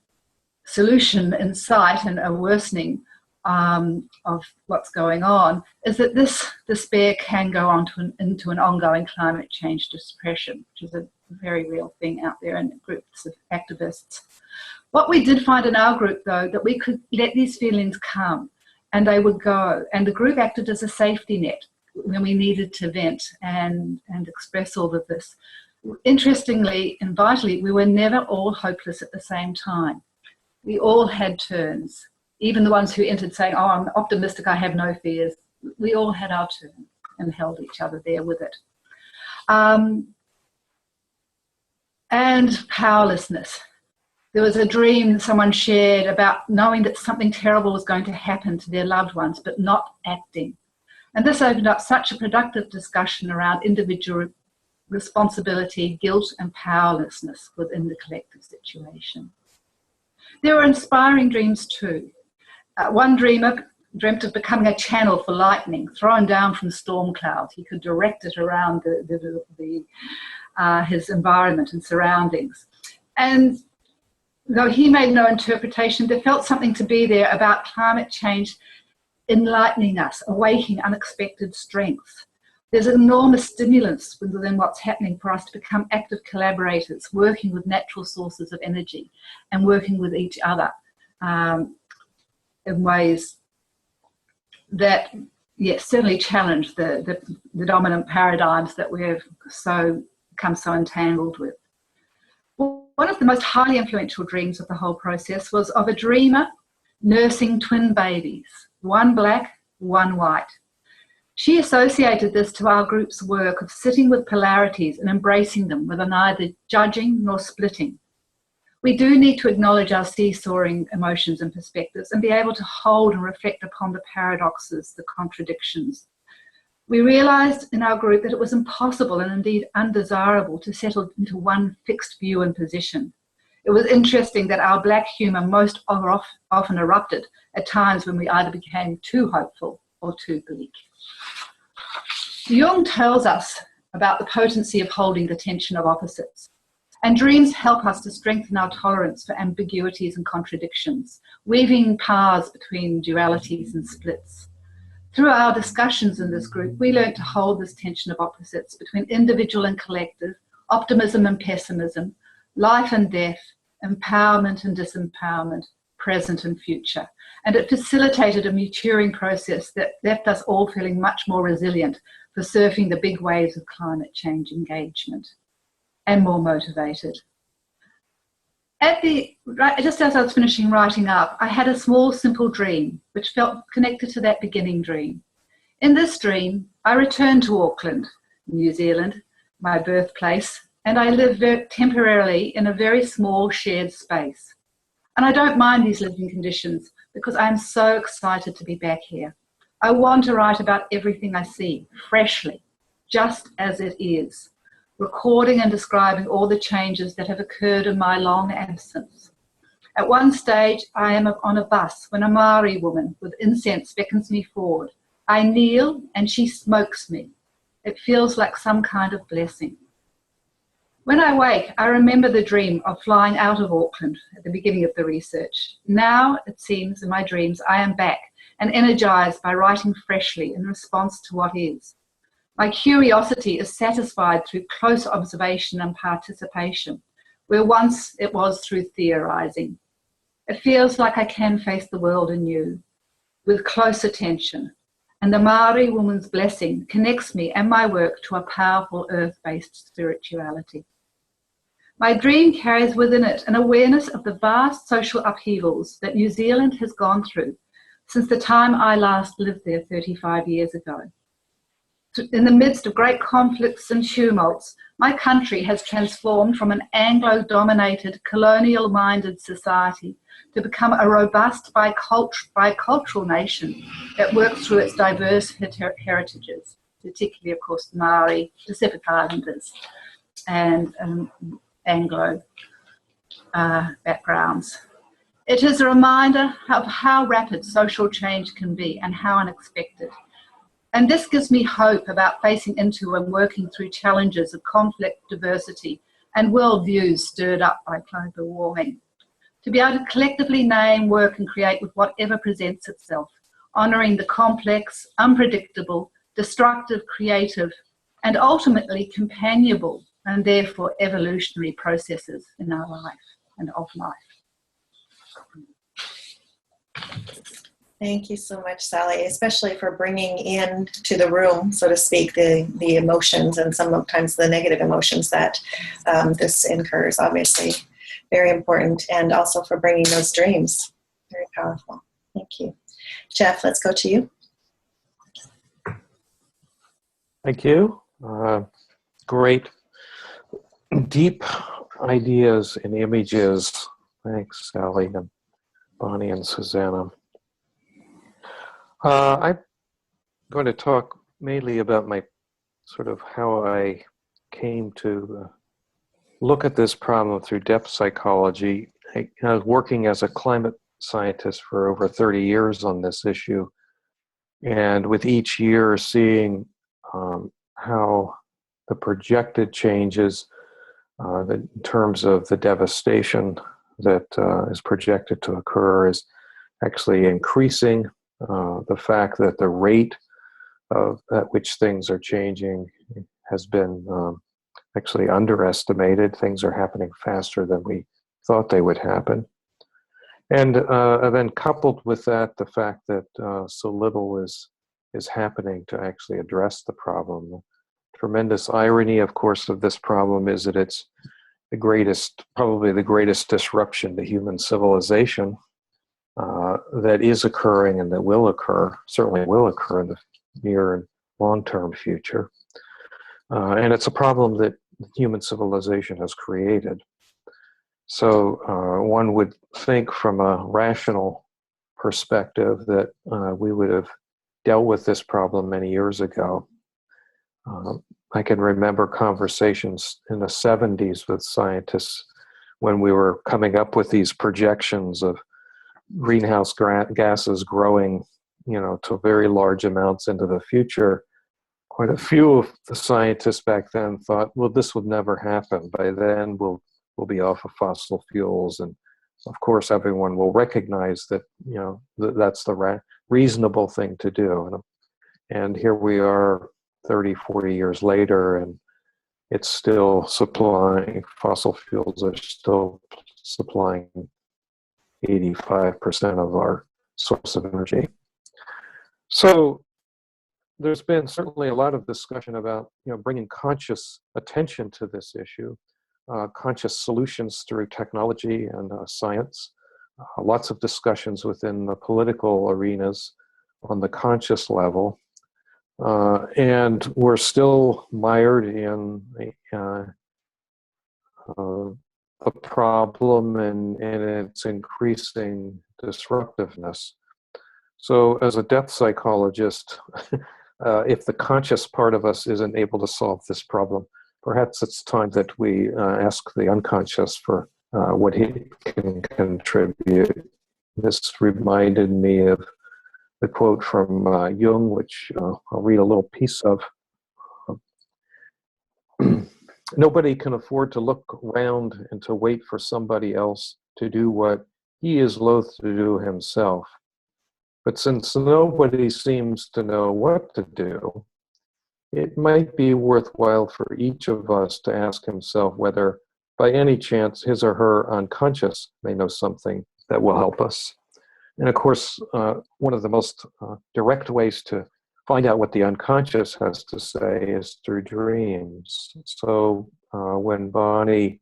solution in sight and a worsening of what's going on, is that this despair can go on into an ongoing climate change depression, which is a very real thing out there in groups of activists. What we did find in our group, though, that we could let these feelings come and they would go. And the group acted as a safety net when we needed to vent and express all of this. Interestingly and vitally, we were never all hopeless at the same time. We all had turns. Even the ones who entered saying, oh, I'm optimistic, I have no fears. We all had our turn and held each other there with it. And powerlessness. There was a dream someone shared about knowing that something terrible was going to happen to their loved ones, but not acting. And this opened up such a productive discussion around individual responsibility, guilt, and powerlessness within the collective situation. There were inspiring dreams too. One dreamer dreamt of becoming a channel for lightning thrown down from storm clouds. He could direct it around his environment and surroundings. And though he made no interpretation, there felt something to be there about climate change enlightening us, awakening unexpected strength. There's enormous stimulants within what's happening for us to become active collaborators, working with natural sources of energy and working with each other in ways that, yes, certainly challenge the dominant paradigms that we've become so entangled with. One of the most highly influential dreams of the whole process was of a dreamer nursing twin babies, one black, one white. She associated this to our group's work of sitting with polarities and embracing them with neither judging nor splitting. We do need to acknowledge our seesawing emotions and perspectives and be able to hold and reflect upon the paradoxes, the contradictions. We realised in our group that it was impossible and indeed undesirable to settle into one fixed view and position. It was interesting that our black humour most often erupted at times when we either became too hopeful or too bleak. Jung tells us about the potency of holding the tension of opposites. And dreams help us to strengthen our tolerance for ambiguities and contradictions, weaving paths between dualities and splits. Through our discussions in this group, we learned to hold this tension of opposites between individual and collective, optimism and pessimism, life and death, empowerment and disempowerment, present and future. And it facilitated a maturing process that left us all feeling much more resilient for surfing the big waves of climate change engagement, and more motivated. Just as I was finishing writing up, I had a small, simple dream, which felt connected to that beginning dream. In this dream, I returned to Auckland, New Zealand, my birthplace, and I live temporarily in a very small shared space. And I don't mind these living conditions because I am so excited to be back here. I want to write about everything I see, freshly, just as it is, recording and describing all the changes that have occurred in my long absence. At one stage, I am on a bus when a Maori woman with incense beckons me forward. I kneel and she smokes me. It feels like some kind of blessing. When I wake, I remember the dream of flying out of Auckland at the beginning of the research. Now, it seems, in my dreams, I am back and energized by writing freshly in response to what is. My curiosity is satisfied through close observation and participation, where once it was through theorizing. It feels like I can face the world anew, with close attention, and the Maori woman's blessing connects me and my work to a powerful earth-based spirituality. My dream carries within it an awareness of the vast social upheavals that New Zealand has gone through since the time I last lived there 35 years ago. In the midst of great conflicts and tumults, my country has transformed from an Anglo-dominated, colonial-minded society to become a robust bicultural nation that works through its diverse heritages, particularly, of course, Maori, Pacific Islanders, and Anglo backgrounds. It is a reminder of how rapid social change can be and how unexpected. And this gives me hope about facing into and working through challenges of conflict, diversity, and worldviews stirred up by global warming. To be able to collectively name, work, and create with whatever presents itself, honouring the complex, unpredictable, destructive, creative, and ultimately companionable, and therefore evolutionary processes in our life and of life. Thank you so much, Sally, especially for bringing in to the room, so to speak, the emotions and sometimes the negative emotions that this incurs, obviously. Very important, and also for bringing those dreams. Very powerful. Thank you. Jeff, let's go to you. Thank you. Great, deep ideas and images. Thanks, Sally and Bonnie and Susanna. I'm going to talk mainly about my sort of how I came to look at this problem through depth psychology. I was working as a climate scientist for over 30 years on this issue, and with each year seeing how the projected changes in terms of the devastation that is projected to occur is actually increasing. The fact that the rate at which things are changing has been actually underestimated. Things are happening faster than we thought they would happen. And then coupled with that, the fact that so little is happening to actually address the problem. The tremendous irony, of course, of this problem is that it's probably the greatest disruption to human civilization that is occurring and that will occur, certainly will occur in the near and long-term future. And it's a problem that human civilization has created. So one would think from a rational perspective that we would have dealt with this problem many years ago. I can remember conversations in the 70s with scientists when we were coming up with these projections of greenhouse gases growing, to very large amounts into the future. Quite a few of the scientists back then thought, well, this would never happen. By then, we'll be off of fossil fuels. And of course, everyone will recognize that, that's the reasonable thing to do. And here we are 30, 40 years later, and it's still supplying, fossil fuels are still supplying 85% of our source of energy. So there's been certainly a lot of discussion about, bringing conscious attention to this issue, conscious solutions through technology and science. Lots of discussions within the political arenas on the conscious level. And we're still mired in a problem and its increasing disruptiveness. So as a depth psychologist, if the conscious part of us isn't able to solve this problem, perhaps it's time that we ask the unconscious for what he can contribute. This reminded me of the quote from Jung, which I'll read a little piece of. Nobody can afford to look around and to wait for somebody else to do what he is loath to do himself. But since nobody seems to know what to do, it might be worthwhile for each of us to ask himself whether, by any chance, his or her unconscious may know something that will help us. And of course, one of the most direct ways to find out what the unconscious has to say is through dreams. So when Bonnie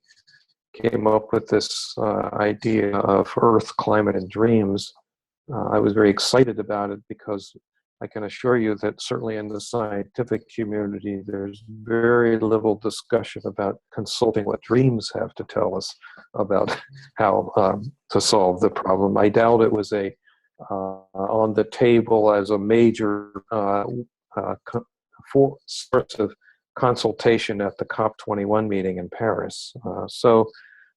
came up with this idea of Earth, climate, and dreams, I was very excited about it because I can assure you that certainly in the scientific community, there's very little discussion about consulting what dreams have to tell us about how to solve the problem. I doubt it was on the table as a major source of consultation at the COP21 meeting in Paris. So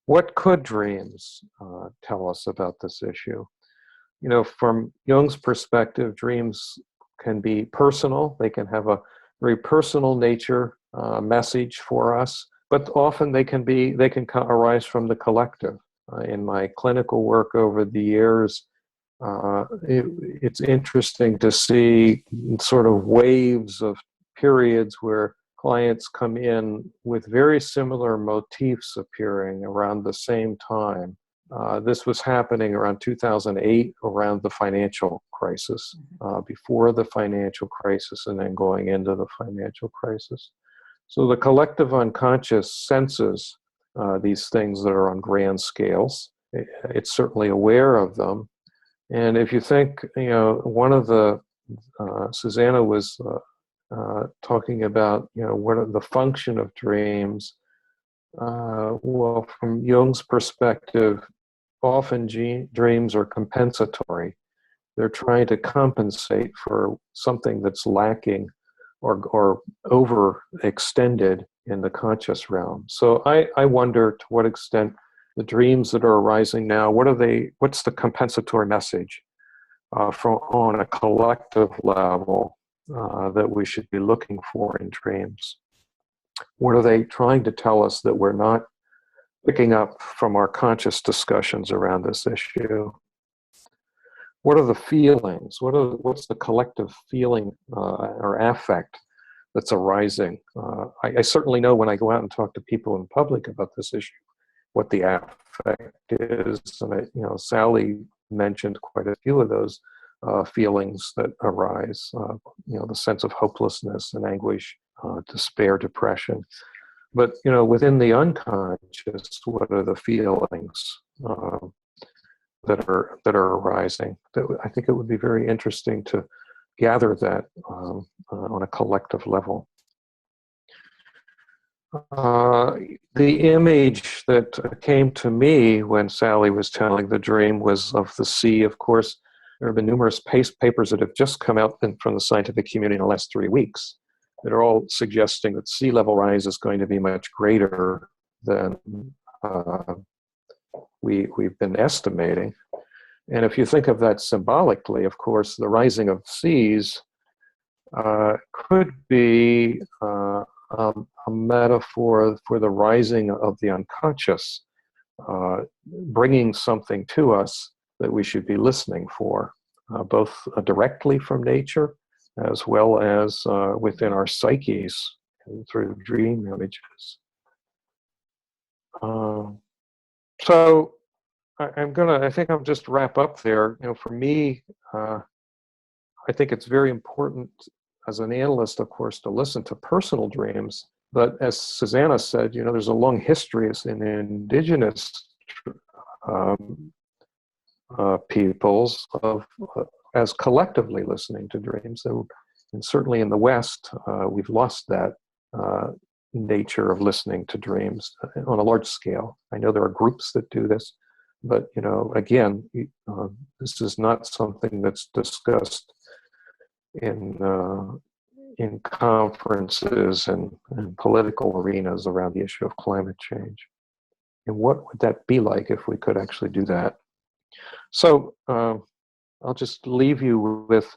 what could dreams tell us about this issue? From Jung's perspective, dreams can be personal. They can have a very personal nature message for us, but often they can arise from the collective. In my clinical work over the years, it's interesting to see sort of waves of periods where clients come in with very similar motifs appearing around the same time. This was happening around 2008, around the financial crisis, before the financial crisis and then going into the financial crisis. So the collective unconscious senses these things that are on grand scales. It's certainly aware of them. And if you think, one of the, Susanna was talking about, what are the function of dreams. Well, from Jung's perspective, often dreams are compensatory. They're trying to compensate for something that's lacking or overextended in the conscious realm. So I wonder to what extent the dreams that are arising now, what's the compensatory message on a collective level that we should be looking for in dreams? What are they trying to tell us that we're not picking up from our conscious discussions around this issue? What are the feelings? What's the collective feeling or affect that's arising? I certainly know when I go out and talk to people in public about this issue, what the affect is. And Sally mentioned quite a few of those feelings that arise. The sense of hopelessness and anguish, despair, depression. But within the unconscious, what are the feelings that are arising? I think it would be very interesting to gather that on a collective level. The image that came to me when Sally was telling the dream was of the sea. Of course, there have been numerous papers that have just come out from the scientific community in the last 3 weeks that are all suggesting that sea level rise is going to be much greater than we've been estimating. And if you think of that symbolically, of course, the rising of seas could be a metaphor for the rising of the unconscious, bringing something to us that we should be listening for, both directly from nature as well as within our psyches through dream images. So I think I'll just wrap up there. For me, I think it's very important as an analyst, of course, to listen to personal dreams. But as Susanna said, there's a long history in indigenous peoples of as collectively listening to dreams. And certainly in the West, we've lost that nature of listening to dreams on a large scale. I know there are groups that do this, but again, this is not something that's discussed in conferences and political arenas around the issue of climate change. And what would that be like if we could actually do that? So I'll just leave you with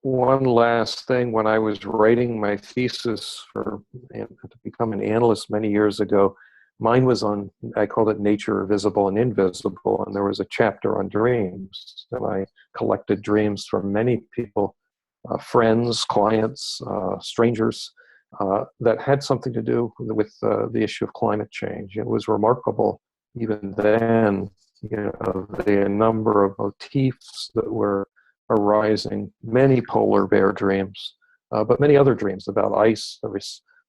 one last thing. When I was writing my thesis to become an analyst many years ago, mine was on, I called it Nature, Visible and Invisible, and there was a chapter on dreams. And I collected dreams from many people, friends, clients, strangers, that had something to do with the issue of climate change. It was remarkable even then, the number of motifs that were arising, many polar bear dreams, but many other dreams about ice, the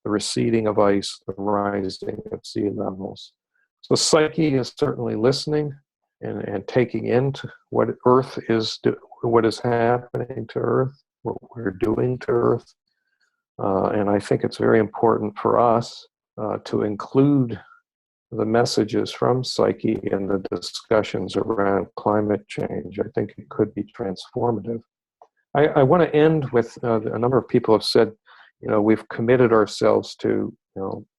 receding of ice, the rising of sea levels. So psyche is certainly listening and taking into what Earth is, what is happening to Earth, what we're doing to Earth. And I think it's very important for us to include the messages from psyche in the discussions around climate change. I think it could be transformative. I want to end with a number of people have said, we've committed ourselves to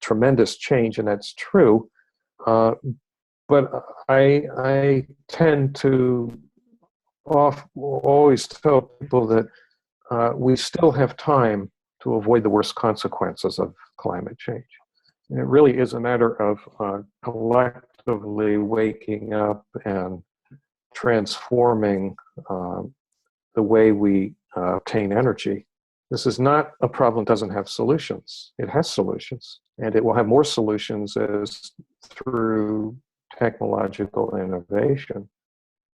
tremendous change, and that's true. But I tend to always tell people that we still have time to avoid the worst consequences of climate change. And it really is a matter of collectively waking up and transforming the way we obtain energy. This is not a problem that doesn't have solutions. It has solutions, and it will have more solutions as through technological innovation.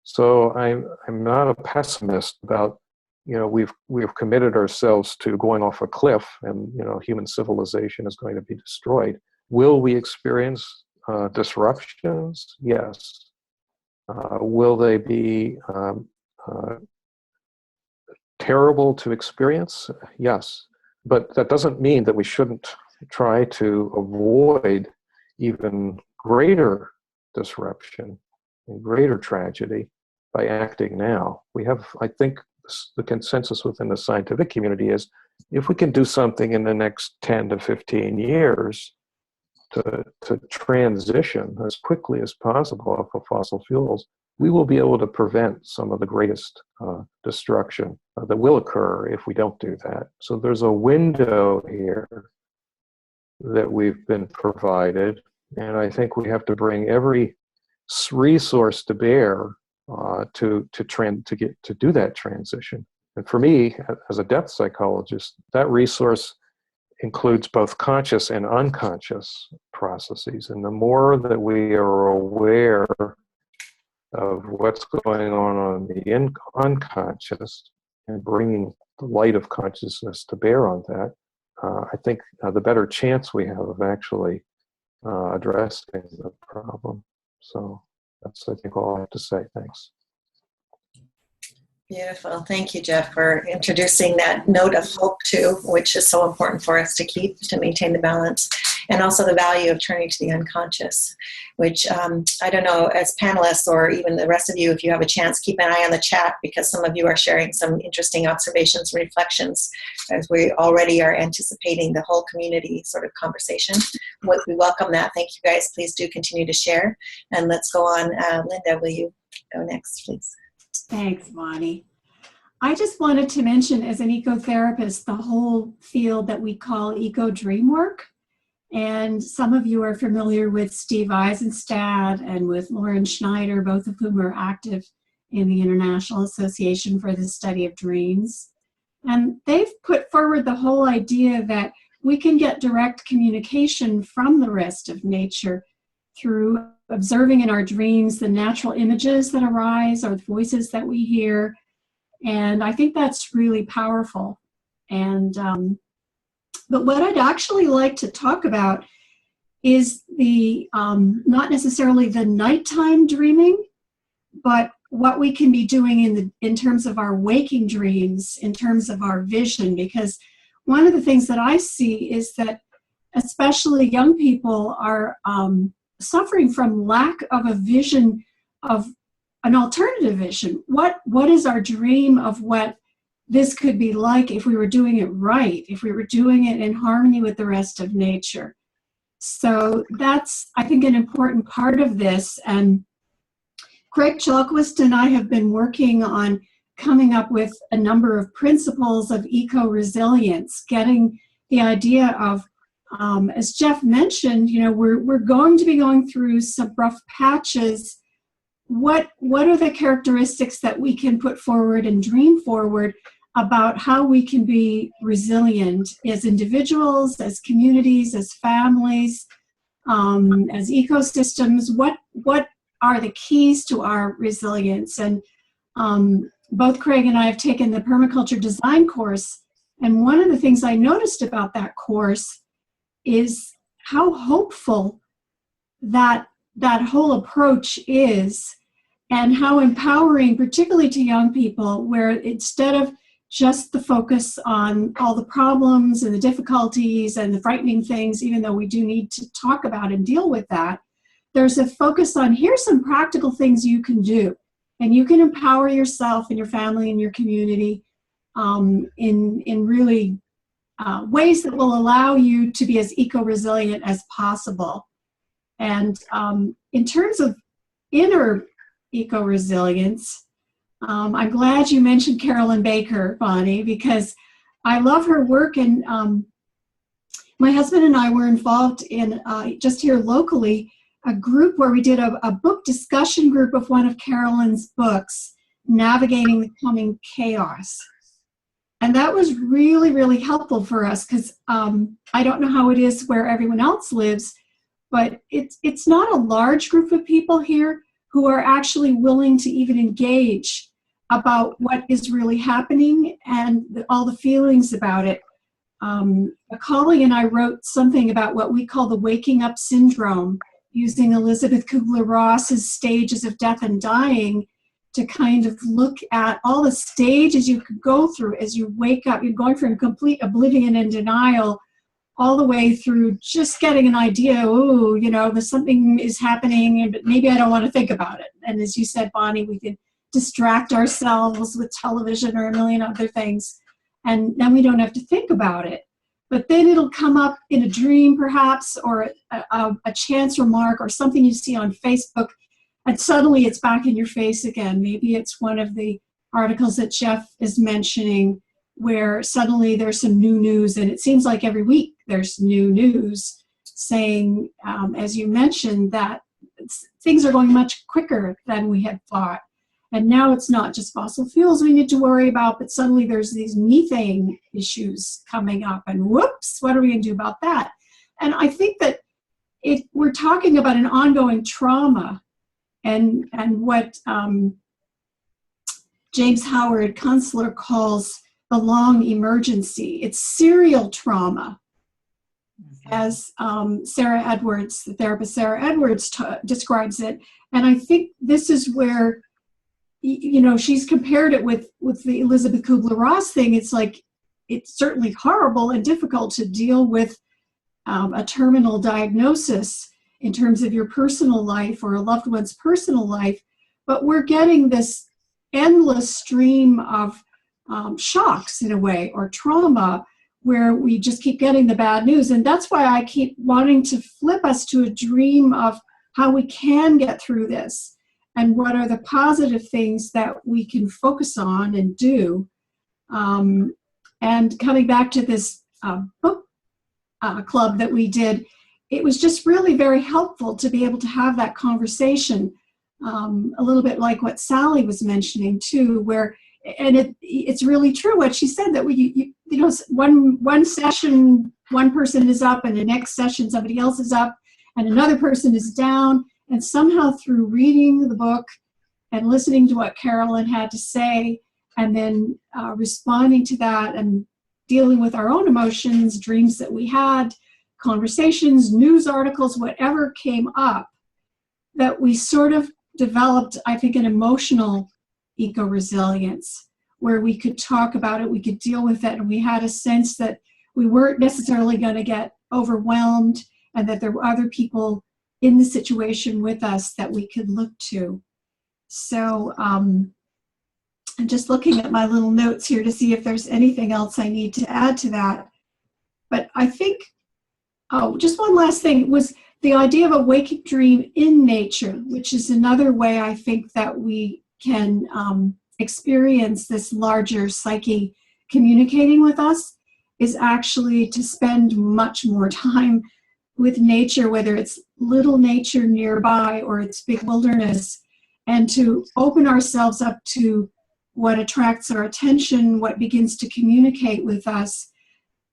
So I'm not a pessimist about, we've committed ourselves to going off a cliff, and human civilization is going to be destroyed. Will we experience disruptions? Yes. Will they be terrible to experience? Yes. But that doesn't mean that we shouldn't try to avoid even greater disruption and greater tragedy by acting now. We have, I think, the consensus within the scientific community is if we can do something in the next 10 to 15 years to transition as quickly as possible off of fossil fuels, we will be able to prevent some of the greatest destruction that will occur if we don't do that. So there's a window here that we've been provided, and I think we have to bring every resource to bear to do that transition. And for me, as a depth psychologist, that resource includes both conscious and unconscious processes. And the more that we are aware of what's going on the unconscious and bringing the light of consciousness to bear on that, I think the better chance we have of actually addressing the problem. So that's, I think, all I have to say. Thanks. Beautiful. Thank you, Jeff, for introducing that note of hope too, which is so important for us to keep, to maintain the balance, and also the value of turning to the unconscious, which I don't know, as panelists or even the rest of you, if you have a chance, keep an eye on the chat, because some of you are sharing some interesting observations and reflections as we already are anticipating the whole community sort of conversation. We welcome that. Thank you guys. Please do continue to share. And let's go on. Linda, will you go next, please? Thanks, Bonnie. I just wanted to mention, as an ecotherapist, the whole field that we call eco dream work. And some of you are familiar with Steve Eisenstadt and with Lauren Schneider, both of whom are active in the International Association for the Study of Dreams. And they've put forward the whole idea that we can get direct communication from the rest of nature through observing in our dreams the natural images that arise or the voices that we hear. And I think that's really powerful. And but what I'd actually like to talk about is the not necessarily the nighttime dreaming, but what we can be doing in terms of our waking dreams, in terms of our vision. Because one of the things that I see is that especially young people are suffering from lack of a vision, of an alternative vision. What is our dream of what this could be like if we were doing it right, if we were doing it in harmony with the rest of nature? So that's, I think, an important part of this. And Craig Chalkwist and I have been working on coming up with a number of principles of eco-resilience, getting the idea of, as Jeff mentioned, we're going to be going through some rough patches. What are the characteristics that we can put forward and dream forward about how we can be resilient as individuals, as communities, as families, as ecosystems? What are the keys to our resilience? And both Craig and I have taken the permaculture design course, and one of the things I noticed about that course is how hopeful that whole approach is, and how empowering, particularly to young people, where instead of just the focus on all the problems and the difficulties and the frightening things, even though we do need to talk about and deal with that, there's a focus on, here's some practical things you can do, and you can empower yourself and your family and your community in really ways that will allow you to be as eco-resilient as possible. And in terms of inner eco-resilience, I'm glad you mentioned Carolyn Baker, Bonnie, because I love her work. And my husband and I were involved in, just here locally, a group where we did a book discussion group of one of Carolyn's books, Navigating the Coming Chaos. And that was really, really helpful for us, because I don't know how it is where everyone else lives, but it's not a large group of people here who are actually willing to even engage about what is really happening and all the feelings about it. A colleague and I wrote something about what we call the waking up syndrome, using Elizabeth Kubler-Ross's stages of death and dying to kind of look at all the stages you could go through as you wake up. You're going from complete oblivion and denial all the way through just getting an idea, there's something is happening, but maybe I don't want to think about it. And as you said, Bonnie, we can distract ourselves with television or a million other things, and then we don't have to think about it. But then it'll come up in a dream, perhaps, or a chance remark, or something you see on Facebook, and suddenly it's back in your face again. Maybe it's one of the articles that Jeff is mentioning, where suddenly there's some new news, and it seems like every week there's new news saying, as you mentioned, that things are going much quicker than we had thought. And now it's not just fossil fuels we need to worry about, but suddenly there's these methane issues coming up, and whoops, what are we going to do about that? And I think that we're talking about an ongoing trauma, and what James Howard Kunstler calls the long emergency. It's serial trauma, as Sarah Edwards, the therapist Sarah Edwards, describes it. And I think this is where you know, she's compared it with the Elizabeth Kubler-Ross thing. It's like, it's certainly horrible and difficult to deal with a terminal diagnosis in terms of your personal life or a loved one's personal life, but we're getting this endless stream of shocks in a way, or trauma, where we just keep getting the bad news. And that's why I keep wanting to flip us to a dream of how we can get through this and what are the positive things that we can focus on and do. And coming back to this book club that we did, it was just really very helpful to be able to have that conversation, a little bit like what Sally was mentioning too, where, and it's really true what she said, that you know, one session one person is up, and the next session somebody else is up, and another person is down, and somehow through reading the book and listening to what Carolyn had to say, and then responding to that and dealing with our own emotions, dreams that we had, conversations, news articles, whatever came up, that we sort of developed, I think, an emotional eco-resilience, where we could talk about it, we could deal with it, and we had a sense that we weren't necessarily going to get overwhelmed, and that there were other people in the situation with us that we could look to. So I'm just looking at my little notes here to see if there's anything else I need to add to that. But I think, oh, just one last thing was the idea of a waking dream in nature, which is another way I think that we can experience this larger psyche communicating with us, is actually to spend much more time with nature, whether it's little nature nearby or it's big wilderness, and to open ourselves up to what attracts our attention, what begins to communicate with us.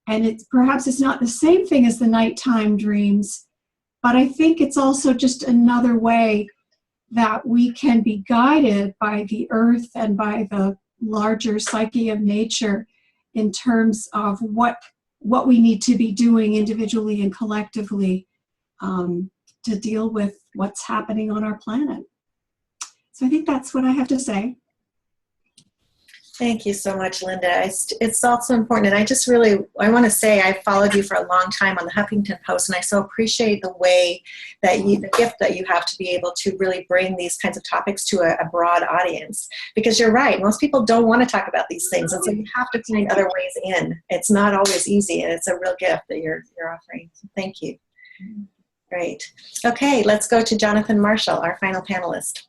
And perhaps it's not the same thing as the nighttime dreams, but I think it's also just another way that we can be guided by the earth and by the larger psyche of nature in terms of what we need to be doing individually and collectively to deal with what's happening on our planet. So I think that's what I have to say. Thank you so much, Linda. It's also important, and I want to say I followed you for a long time on the Huffington Post, and I so appreciate the way that the gift that you have to be able to really bring these kinds of topics to a broad audience. Because you're right, most people don't want to talk about these things, and so you have to find other ways in. It's not always easy, and it's a real gift that you're offering. So thank you. Great. Okay, let's go to Jonathan Marshall, our final panelist.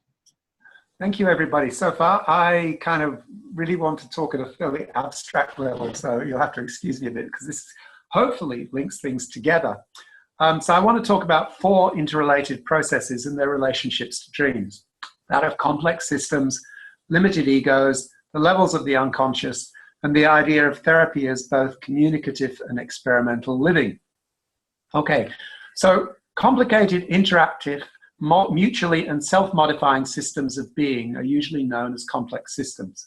Thank you, everybody. So far, I kind of really want to talk at a fairly abstract level, so you'll have to excuse me a bit, because this hopefully links things together. So I want to talk about 4 interrelated processes and their relationships to dreams. That of complex systems, limited egos, the levels of the unconscious, and the idea of therapy as both communicative and experimental living. Okay, so complicated, interactive, mutually and self-modifying systems of being are usually known as complex systems.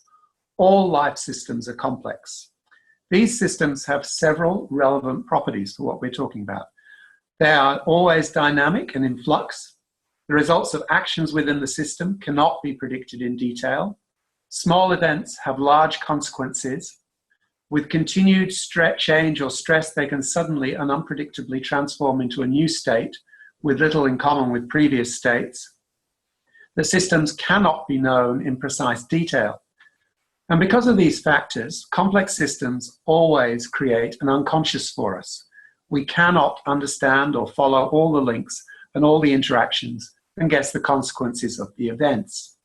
All life systems are complex. These systems have several relevant properties for what we're talking about. They are always dynamic and in flux. The results of actions within the system cannot be predicted in detail. Small events have large consequences. With continued change or stress, they can suddenly and unpredictably transform into a new state with little in common with previous states. The systems cannot be known in precise detail. And because of these factors, complex systems always create an unconscious for us. We cannot understand or follow all the links and all the interactions and guess the consequences of the events.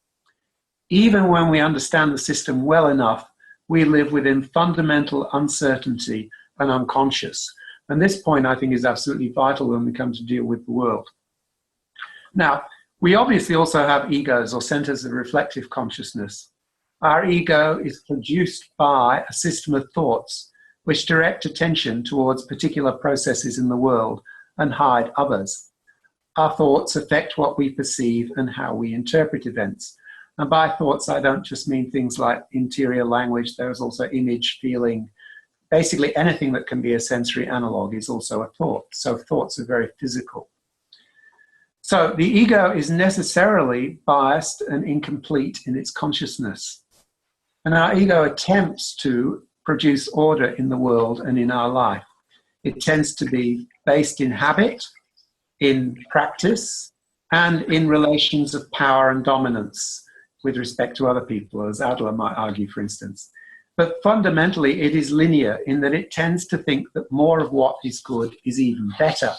Even when we understand the system well enough, we live within fundamental uncertainty and unconscious. And this point, I think, is absolutely vital when we come to deal with the world. Now, we obviously also have egos, or centers of reflective consciousness. Our ego is produced by a system of thoughts which direct attention towards particular processes in the world and hide others. Our thoughts affect what we perceive and how we interpret events. And by thoughts, I don't just mean things like interior language. There's also image, feeling. Basically, anything that can be a sensory analog is also a thought. So thoughts are very physical. So the ego is necessarily biased and incomplete in its consciousness. And our ego attempts to produce order in the world and in our life. It tends to be based in habit, in practice, and in relations of power and dominance with respect to other people, as Adler might argue, for instance. But fundamentally, it is linear in that it tends to think that more of what is good is even better.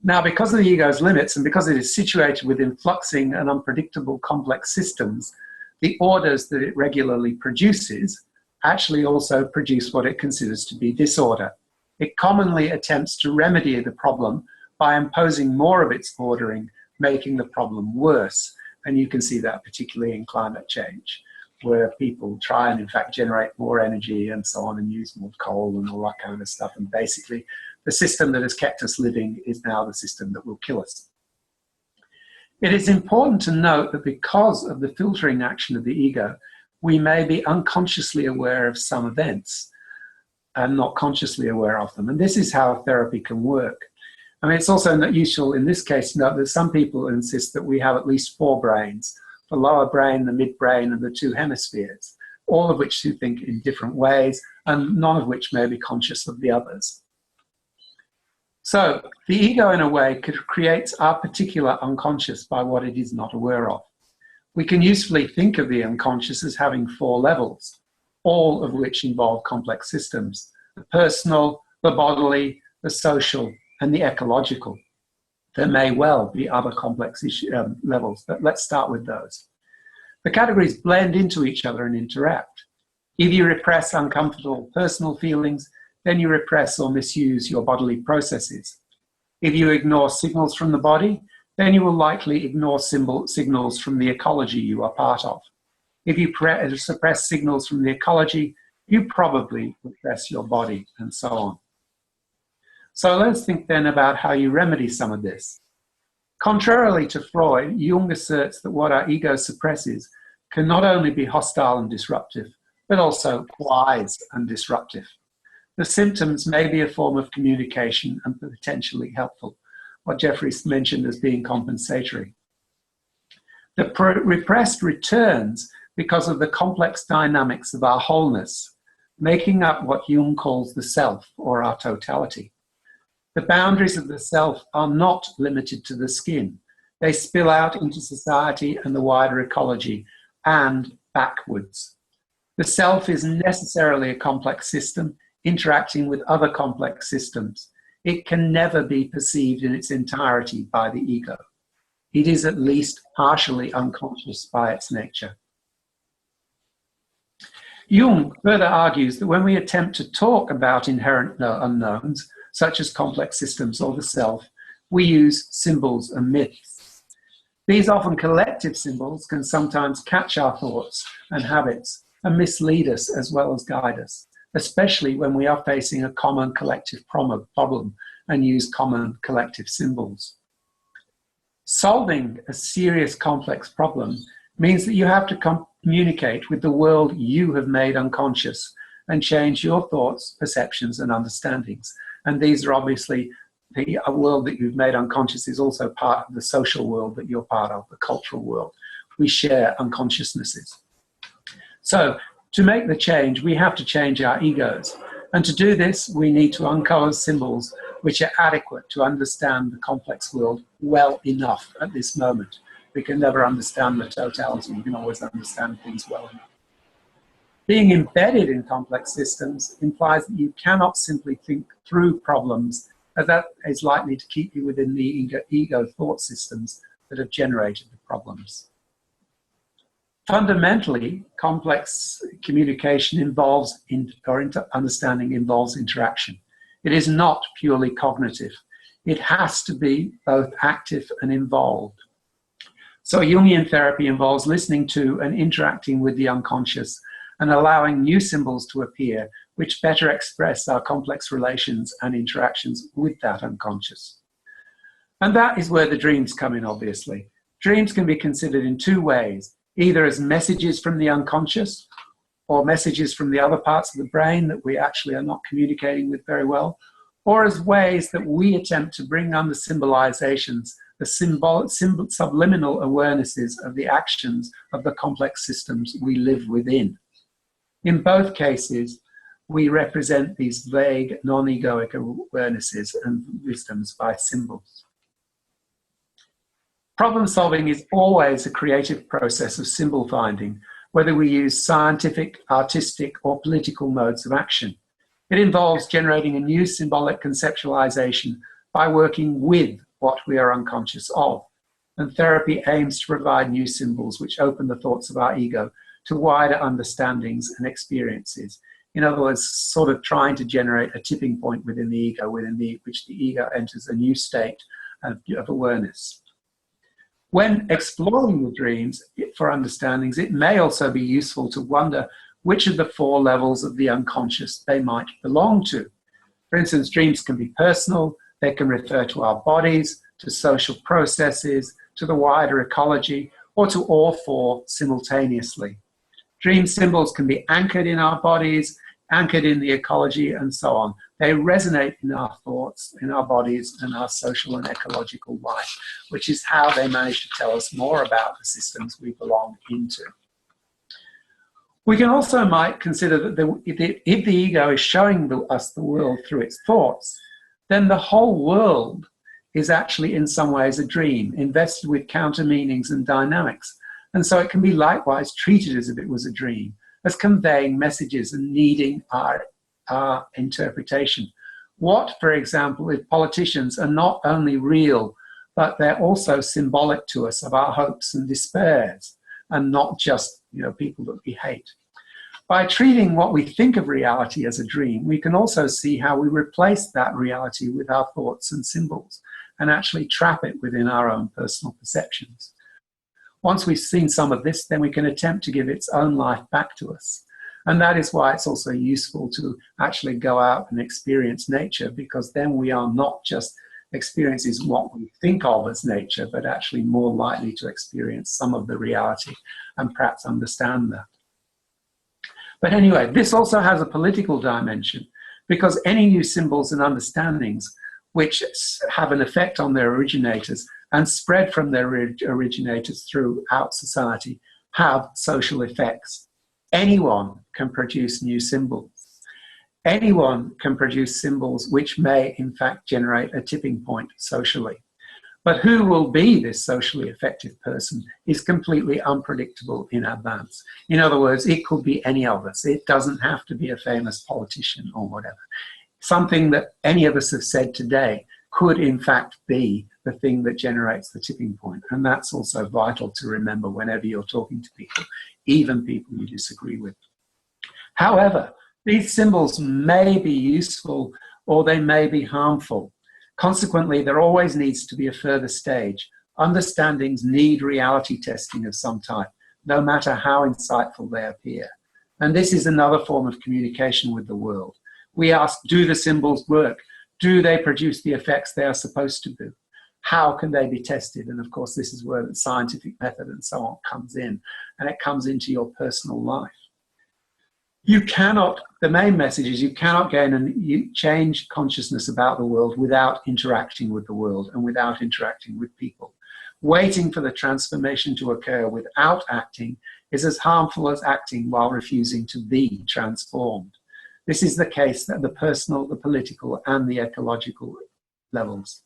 Now, because of the ego's limits and because it is situated within fluxing and unpredictable complex systems, the orders that it regularly produces actually also produce what it considers to be disorder. It commonly attempts to remedy the problem by imposing more of its ordering, making the problem worse. And you can see that particularly in climate change, where people try and in fact generate more energy and so on and use more coal and all that kind of stuff. And basically the system that has kept us living is now the system that will kill us. It is important to note that because of the filtering action of the ego, we may be unconsciously aware of some events and not consciously aware of them. And this is how therapy can work. I mean, it's also not useful in this case to note that some people insist that we have at least 4 brains, the lower brain, the midbrain, and the 2 hemispheres, all of which think in different ways, and none of which may be conscious of the others. So the ego, in a way, creates our particular unconscious by what it is not aware of. We can usefully think of the unconscious as having 4 levels, all of which involve complex systems: the personal, the bodily, the social, and the ecological. There may well be other complex levels, but let's start with those. The categories blend into each other and interact. If you repress uncomfortable personal feelings, then you repress or misuse your bodily processes. If you ignore signals from the body, then you will likely ignore signals from the ecology you are part of. If you suppress signals from the ecology, you probably repress your body, and so on. So let's think then about how you remedy some of this. Contrarily to Freud, Jung asserts that what our ego suppresses can not only be hostile and disruptive, but also wise and disruptive. The symptoms may be a form of communication and potentially helpful, what Jeffrey mentioned as being compensatory. The repressed returns because of the complex dynamics of our wholeness, making up what Jung calls the self, or our totality. The boundaries of the self are not limited to the skin. They spill out into society and the wider ecology, and backwards. The self is necessarily a complex system interacting with other complex systems. It can never be perceived in its entirety by the ego. It is at least partially unconscious by its nature. Jung further argues that when we attempt to talk about inherent unknowns, such as complex systems or the self, we use symbols and myths. These often collective symbols can sometimes catch our thoughts and habits and mislead us as well as guide us, especially when we are facing a common collective problem and use common collective symbols. Solving a serious complex problem means that you have to communicate with the world you have made unconscious and change your thoughts, perceptions, and understandings. And these are obviously, the world that you've made unconscious is also part of the social world that you're part of, the cultural world. We share unconsciousnesses. So to make the change, we have to change our egos. And to do this, we need to uncover symbols which are adequate to understand the complex world well enough at this moment. We can never understand the totality. We can always understand things well enough. Being embedded in complex systems implies that you cannot simply think through problems, as that is likely to keep you within the ego thought systems that have generated the problems. Fundamentally, complex communication involves, understanding involves interaction. It is not purely cognitive. It has to be both active and involved. So Jungian therapy involves listening to and interacting with the unconscious and allowing new symbols to appear which better express our complex relations and interactions with that unconscious. And that is where the dreams come in, obviously. Dreams can be considered in 2 ways, either as messages from the unconscious or messages from the other parts of the brain that we actually are not communicating with very well, or as ways that we attempt to bring on the symbolizations the subliminal awarenesses of the actions of the complex systems we live within. In both cases, we represent these vague, non-egoic awarenesses and wisdoms by symbols. Problem solving is always a creative process of symbol finding, whether we use scientific, artistic, or political modes of action. It involves generating a new symbolic conceptualization by working with what we are unconscious of. And therapy aims to provide new symbols which open the thoughts of our ego to wider understandings and experiences. In other words, sort of trying to generate a tipping point within the ego, which the ego enters a new state of awareness. When exploring the dreams for understandings, it may also be useful to wonder which of the 4 levels of the unconscious they might belong to. For instance, dreams can be personal, they can refer to our bodies, to social processes, to the wider ecology, or to all 4 simultaneously. Dream symbols can be anchored in our bodies, anchored in the ecology, and so on. They resonate in our thoughts, in our bodies, and our social and ecological life, which is how they manage to tell us more about the systems we belong into. We can also might consider that if the ego is showing us the world through its thoughts, then the whole world is actually in some ways a dream, invested with counter meanings and dynamics. And so it can be likewise treated as if it was a dream, as conveying messages and needing our interpretation. What, for example, if politicians are not only real, but they're also symbolic to us of our hopes and despairs, and not just, people that we hate. By treating what we think of reality as a dream, we can also see how we replace that reality with our thoughts and symbols, and actually trap it within our own personal perceptions. Once we've seen some of this, then we can attempt to give its own life back to us. And that is why it's also useful to actually go out and experience nature, because then we are not just experiencing what we think of as nature, but actually more likely to experience some of the reality and perhaps understand that. But anyway, this also has a political dimension, because any new symbols and understandings which have an effect on their originators and spread from their originators throughout society have social effects. Anyone can produce new symbols. Anyone can produce symbols which may, in fact, generate a tipping point socially. But who will be this socially effective person is completely unpredictable in advance. In other words, it could be any of us. It doesn't have to be a famous politician or whatever. Something that any of us have said today could, in fact, be the thing that generates the tipping point. And that's also vital to remember whenever you're talking to people, even people you disagree with. However, these symbols may be useful or they may be harmful. Consequently, there always needs to be a further stage. Understandings need reality testing of some type, no matter how insightful they appear. And this is another form of communication with the world. We ask, do the symbols work? Do they produce the effects they are supposed to do? How can they be tested? And of course, this is where the scientific method and so on comes in, and it comes into your personal life. You cannot, the main message is you cannot gain and change consciousness about the world without interacting with the world and without interacting with people. Waiting for the transformation to occur without acting is as harmful as acting while refusing to be transformed. This is the case at the personal, the political, and the ecological levels.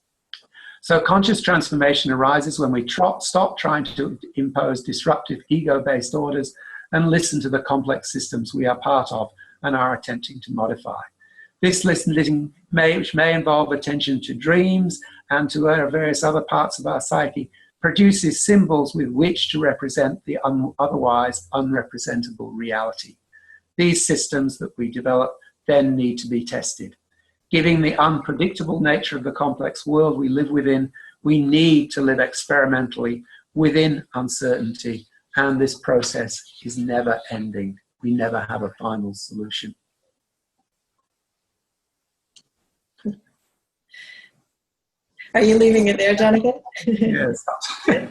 So conscious transformation arises when we stop trying to impose disruptive ego-based orders and listen to the complex systems we are part of and are attempting to modify. This listening which may involve attention to dreams and to various other parts of our psyche, produces symbols with which to represent the otherwise unrepresentable reality. These systems that we develop then need to be tested. Given the unpredictable nature of the complex world we live within, we need to live experimentally within uncertainty, and this process is never ending. We never have a final solution. Are you leaving it there, Jonathan? Yes.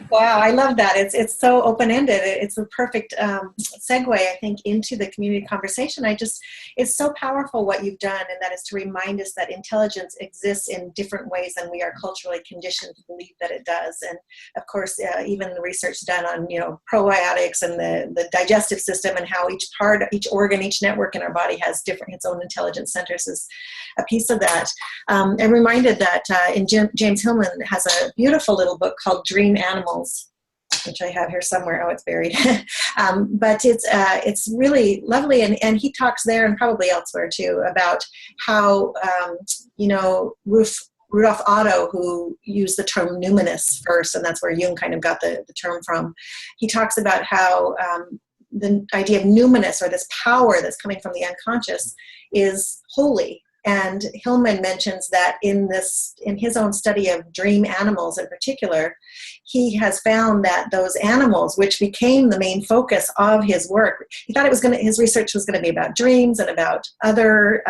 Wow, I love that. It's so open-ended. It's a perfect segue, I think, into the community conversation. It's so powerful what you've done, and that is to remind us that intelligence exists in different ways than we are culturally conditioned to believe that it does. And of course, even the research done on probiotics and the digestive system and how each part, each organ, each network in our body has its own intelligence centers is a piece of that. I'm reminded that James Hillman has a beautiful little book called Dream Animals, which I have here somewhere. Oh, it's buried. But it's really lovely, and he talks there and probably elsewhere too about how Rudolf Otto, who used the term numinous first, and that's where Jung kind of got the term from. He talks about how the idea of numinous, or this power that's coming from the unconscious, is holy. And Hillman mentions that in his own study of dream animals in particular, he has found that those animals, which became the main focus of his work, he thought his research was going to be about dreams and about other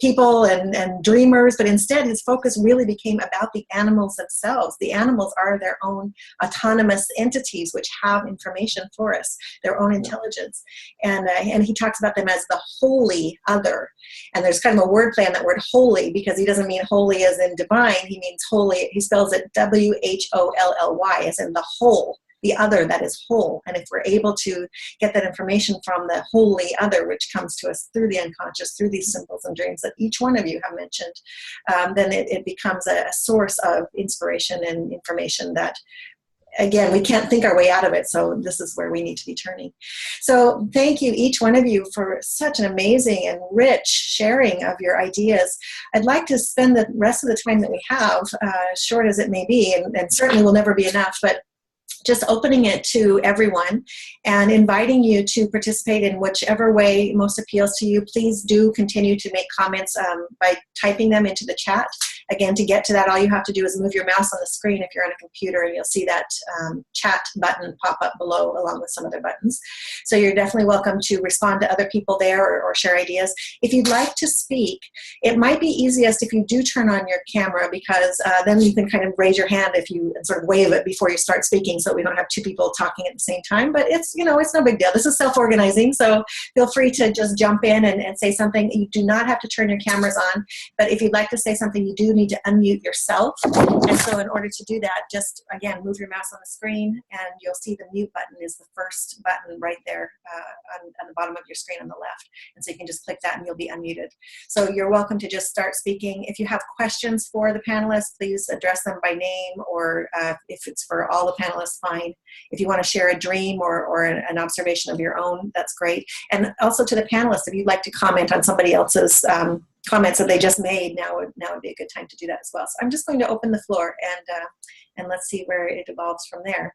people and dreamers, but instead his focus really became about the animals themselves. The animals are their own autonomous entities which have information for us, their own intelligence. And he talks about them as the holy other. And there's kind of a wordplay on that word holy, because he doesn't mean holy as in divine, he means holy, he spells it W-H-O-L-L-Y, as in the whole. The other that is whole. And if we're able to get that information from the holy other, which comes to us through the unconscious, through these symbols and dreams that each one of you have mentioned, then it becomes a source of inspiration and information that, again, we can't think our way out of it. So this is where we need to be turning. So thank you, each one of you, for such an amazing and rich sharing of your ideas. I'd like to spend the rest of the time that we have, short as it may be, and certainly will never be enough, but just opening it to everyone and inviting you to participate in whichever way most appeals to you. Please do continue to make comments by typing them into the chat. Again, to get to that, all you have to do is move your mouse on the screen if you're on a computer, and you'll see that chat button pop up below along with some other buttons. So you're definitely welcome to respond to other people there or share ideas. If you'd like to speak, it might be easiest if you do turn on your camera, because then you can kind of raise your hand and sort of wave it before you start speaking, so we don't have two people talking at the same time. But it's no big deal. This is self-organizing, so feel free to just jump in and say something. You do not have to turn your cameras on, but if you'd like to say something, you do need to unmute yourself. And so in order to do that, just again, move your mouse on the screen, and you'll see the mute button is the first button right there on the bottom of your screen on the left. And so you can just click that and you'll be unmuted. So you're welcome to just start speaking. If you have questions for the panelists, please address them by name, or if it's for all the panelists, fine. If you want to share a dream or an observation of your own, that's great. And also to the panelists, if you'd like to comment on somebody else's comments that they just made, now would be a good time to do that as well. So I'm just going to open the floor, and let's see where it evolves from there.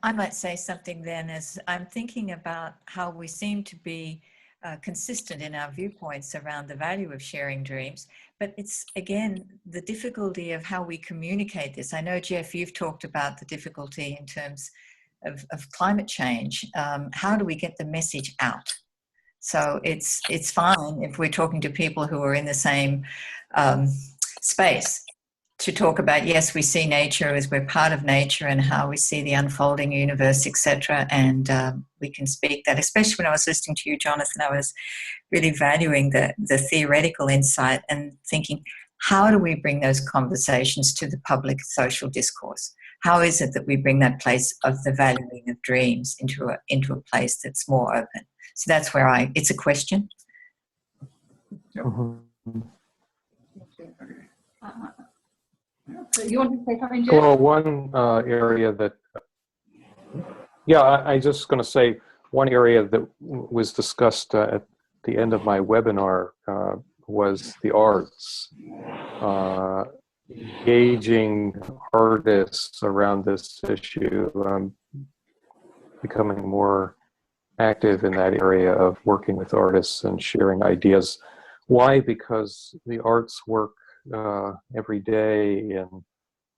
I might say something then, as I'm thinking about how we seem to be consistent in our viewpoints around the value of sharing dreams, but it's again the difficulty of how we communicate this. I know, Jeff, you've talked about the difficulty in terms of climate change. How do we get the message out? So it's fine if we're talking to people who are in the same space to talk about, yes, we see nature as we're part of nature and how we see the unfolding universe, etc. And we can speak that. Especially when I was listening to you, Jonathan, I was really valuing the theoretical insight and thinking, how do we bring those conversations to the public social discourse? How is it that we bring that place of the valuing of dreams into a place that's more open? So that's where it's a question. Mm-hmm. So you want to say something, Jeff? Well, one area that, I just going to say one area that was discussed at the end of my webinar was the arts. Engaging artists around this issue, becoming more active in that area of working with artists and sharing ideas. Why? Because the arts work every day in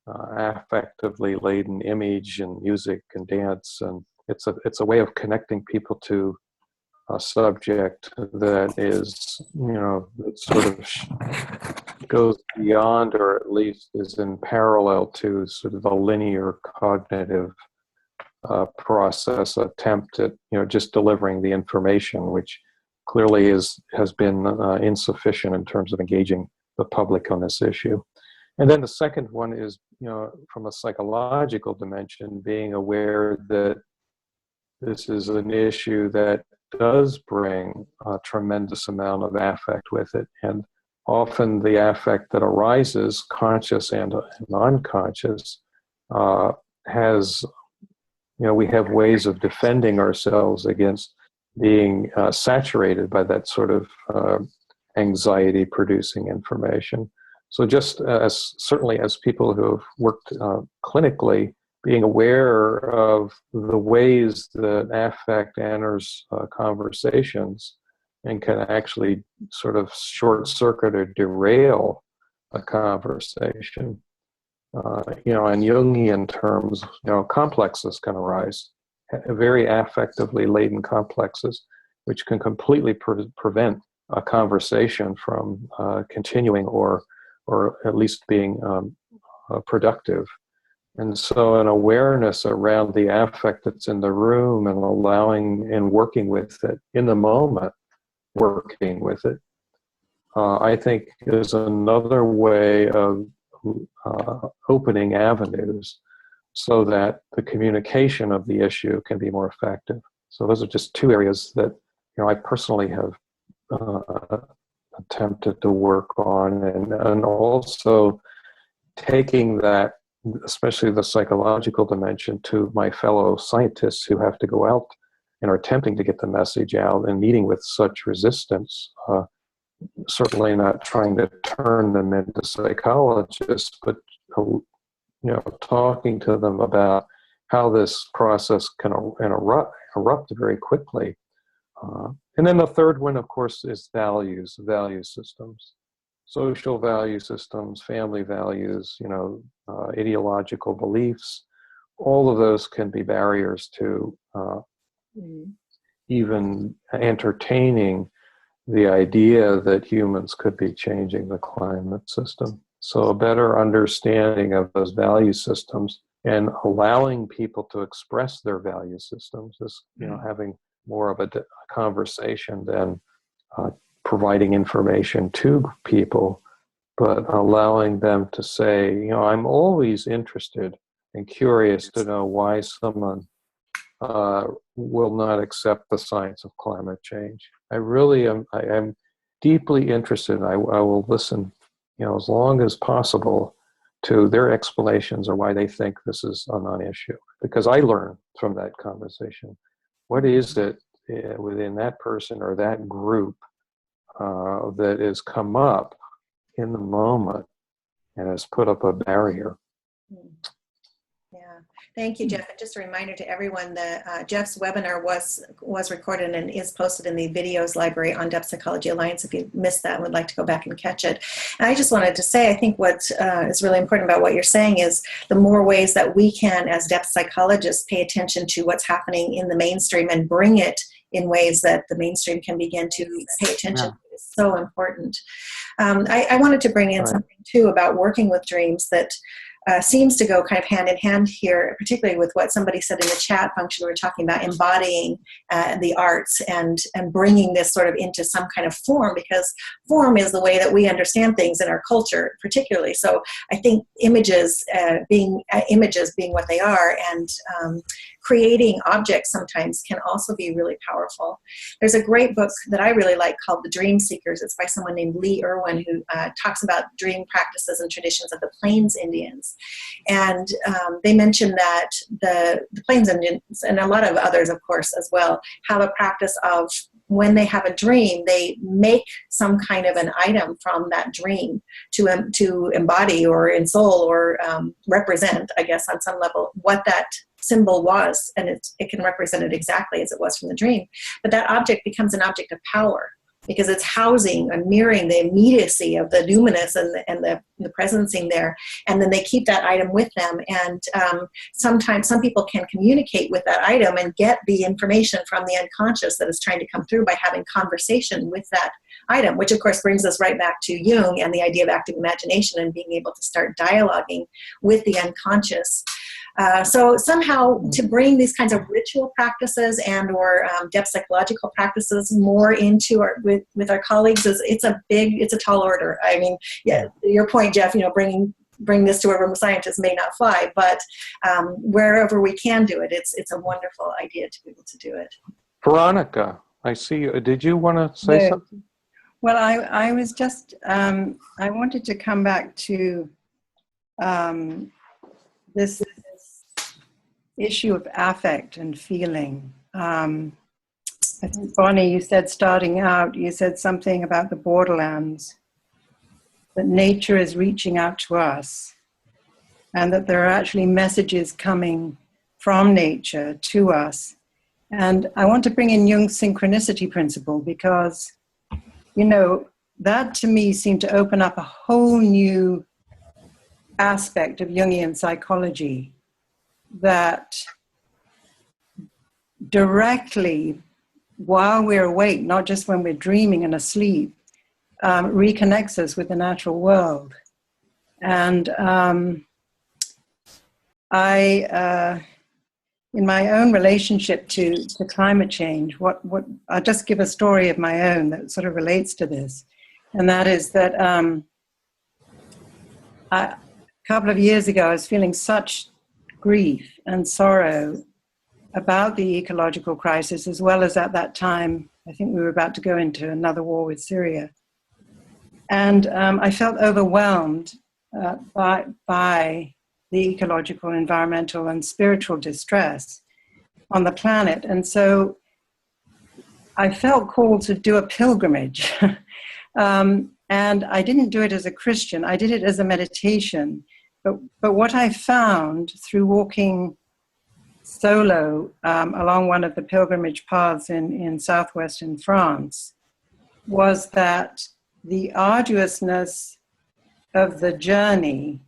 affectively laden image and music and dance, and it's a way of connecting people to a subject that is, that sort of goes beyond, or at least is in parallel to, sort of a linear cognitive process attempt at just delivering the information, which clearly has been insufficient in terms of engaging the public on this issue. And then the second one is, from a psychological dimension, being aware that this is an issue that does bring a tremendous amount of affect with it. And often the affect that arises, conscious and unconscious, has, we have ways of defending ourselves against being saturated by that sort of anxiety-producing information. So just certainly as people who have worked clinically, being aware of the ways that affect enters conversations and can actually sort of short-circuit or derail a conversation. In Jungian terms, complexes can arise, very affectively laden complexes, which can completely prevent a conversation from continuing or at least being productive. And so an awareness around the affect that's in the room and allowing and working with it in the moment, working with it, I think is another way of opening avenues so that the communication of the issue can be more effective. So those are just two areas that I personally have attempted to work on, and also taking that, especially the psychological dimension, to my fellow scientists who have to go out and are attempting to get the message out and meeting with such resistance. Certainly not trying to turn them into psychologists, but talking to them about how this process can erupt very quickly. And then the third one, of course, is value systems, social value systems, family values, ideological beliefs. All of those can be barriers to even entertaining the idea that humans could be changing the climate system. So a better understanding of those value systems and allowing people to express their value systems is, having more of a conversation than providing information to people, but allowing them to say, I'm always interested and curious to know why someone will not accept the science of climate change. I am deeply interested. I will listen, as long as possible, to their explanations or why they think this is a non-issue. Because I learn from that conversation. What is it within that person or that group that has come up in the moment and has put up a barrier? Yeah, thank you, Jeff. And just a reminder to everyone that Jeff's webinar was recorded and is posted in the videos library on Depth Psychology Alliance. If you missed that and would like to go back and catch it. And I just wanted to say, I think what is really important about what you're saying is the more ways that we can, as depth psychologists, pay attention to what's happening in the mainstream and bring it in ways that the mainstream can begin to pay attention to is so important. I wanted to bring in something too about working with dreams that seems to go kind of hand in hand here, particularly with what somebody said in the chat function. We were talking about embodying the arts and bringing this sort of into some kind of form, because form is the way that we understand things in our culture, particularly. So I think images being what they are, and creating objects sometimes can also be really powerful. There's a great book that I really like called The Dream Seekers. It's by someone named Lee Irwin, who talks about dream practices and traditions of the Plains Indians. And they mention that the Plains Indians, and a lot of others, of course, as well, have a practice of, when they have a dream, they make some kind of an item from that dream to embody or ensoul or represent, I guess, on some level, what that symbol was, and it can represent it exactly as it was from the dream. But that object becomes an object of power. because it's housing and mirroring the immediacy of the numinous and the presencing there. And then they keep that item with them. And sometimes some people can communicate with that item and get the information from the unconscious that is trying to come through by having conversation with that item, which of course brings us right back to Jung and the idea of active imagination and being able to start dialoguing with the unconscious. So somehow to bring these kinds of ritual practices and or depth psychological practices more into with our colleagues it's a tall order. I mean, yeah, your point, Jeff, bring this to a room of scientists may not fly, but wherever we can do it, it's a wonderful idea to be able to do it. Veronica, I see you. Did you want to say something? Well, I was just, I wanted to come back to this issue of affect and feeling. I think, Bonnie, you said starting out, you said something about the borderlands, that nature is reaching out to us, and that there are actually messages coming from nature to us. And I want to bring in Jung's synchronicity principle because, that to me seemed to open up a whole new aspect of Jungian psychology that directly, while we're awake, not just when we're dreaming and asleep, reconnects us with the natural world. And in my own relationship to climate change, I'll just give a story of my own that sort of relates to this. And that is that a couple of years ago, I was feeling such grief and sorrow about the ecological crisis, as well as at that time, I think we were about to go into another war with Syria. And I felt overwhelmed by the ecological, environmental, and spiritual distress on the planet. And so I felt called to do a pilgrimage. And I didn't do it as a Christian, I did it as a meditation. But what I found through walking solo along one of the pilgrimage paths in southwestern France was that the arduousness of the journey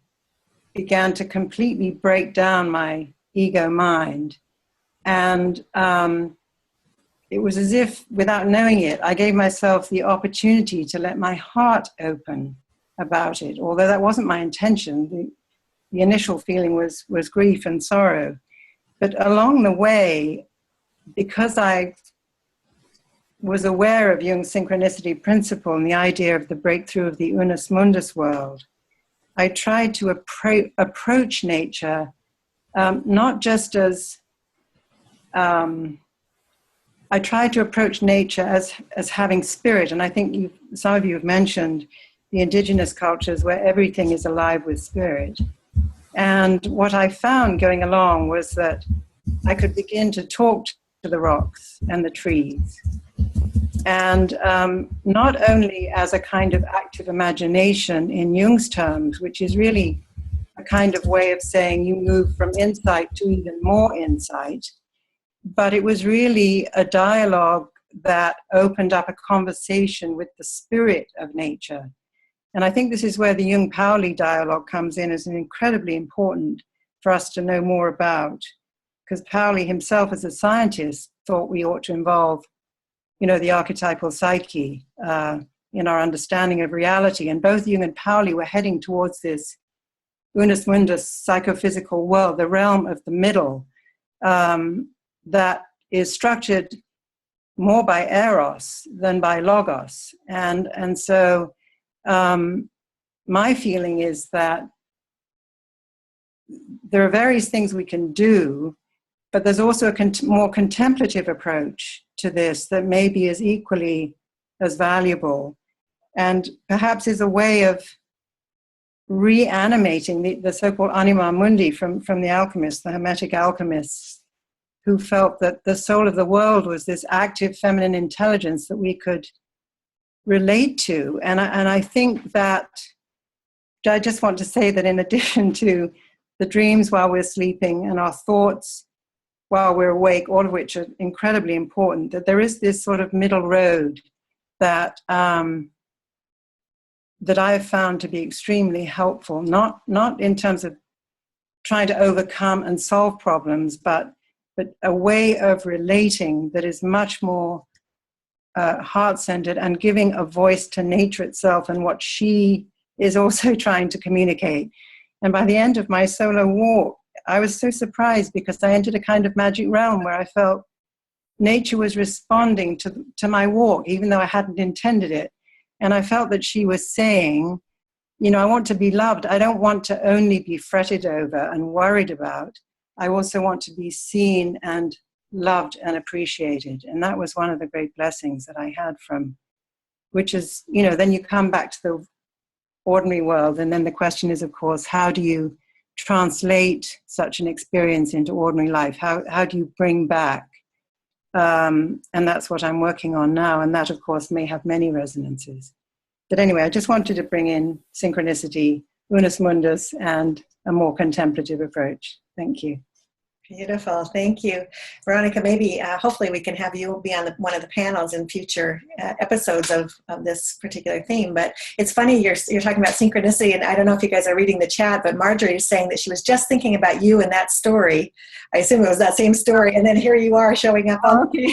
began to completely break down my ego mind. And it was as if, without knowing it, I gave myself the opportunity to let my heart open about it, although that wasn't my intention. The initial feeling was grief and sorrow. But along the way, because I was aware of Jung's synchronicity principle and the idea of the breakthrough of the unus mundus world, I tried to approach nature not just as, I tried to approach nature as having spirit. And I think some of you have mentioned the indigenous cultures where everything is alive with spirit. And what I found going along was that I could begin to talk to the rocks and the trees. And not only as a kind of active imagination in Jung's terms, which is really a kind of way of saying you move from insight to even more insight, but it was really a dialogue that opened up a conversation with the spirit of nature. And I think this is where the Jung-Pauli dialogue comes in as an incredibly important for us to know more about, because Pauli himself as a scientist thought we ought to involve, the archetypal psyche in our understanding of reality. And both Jung and Pauli were heading towards this unus mundus psychophysical world, the realm of the middle, that is structured more by eros than by logos. And so my feeling is that there are various things we can do, but there's also a more contemplative approach to this that maybe is equally as valuable, and perhaps is a way of reanimating the so-called anima mundi from the alchemists, the Hermetic alchemists, who felt that the soul of the world was this active feminine intelligence that we could relate to. And I think that, I just want to say that in addition to the dreams while we're sleeping and our thoughts while we're awake, all of which are incredibly important, that there is this sort of middle road that that I've found to be extremely helpful, not in terms of trying to overcome and solve problems, but a way of relating that is much more heart-centered and giving a voice to nature itself and what she is also trying to communicate. And by the end of my solo walk, I was so surprised because I entered a kind of magic realm where I felt nature was responding to my walk, even though I hadn't intended it. And I felt that she was saying, you know, I want to be loved. I don't want to only be fretted over and worried about. I also want to be seen and loved and appreciated. And that was one of the great blessings that I had from, which is, you know, then you come back to the ordinary world. And then the question is, of course, how do you translate such an experience into ordinary life? How do you bring back? And that's what I'm working on now. And that, of course, may have many resonances. But anyway, I just wanted to bring in synchronicity, unus mundus, and a more contemplative approach. Thank you. Beautiful. Thank you. Veronica, maybe, hopefully we can have you be on one of the panels in future episodes of this particular theme. But it's funny, you're talking about synchronicity, and I don't know if you guys are reading the chat, but Marjorie is saying that she was just thinking about you in that story. I assume it was that same story, and then here you are showing up. Okay.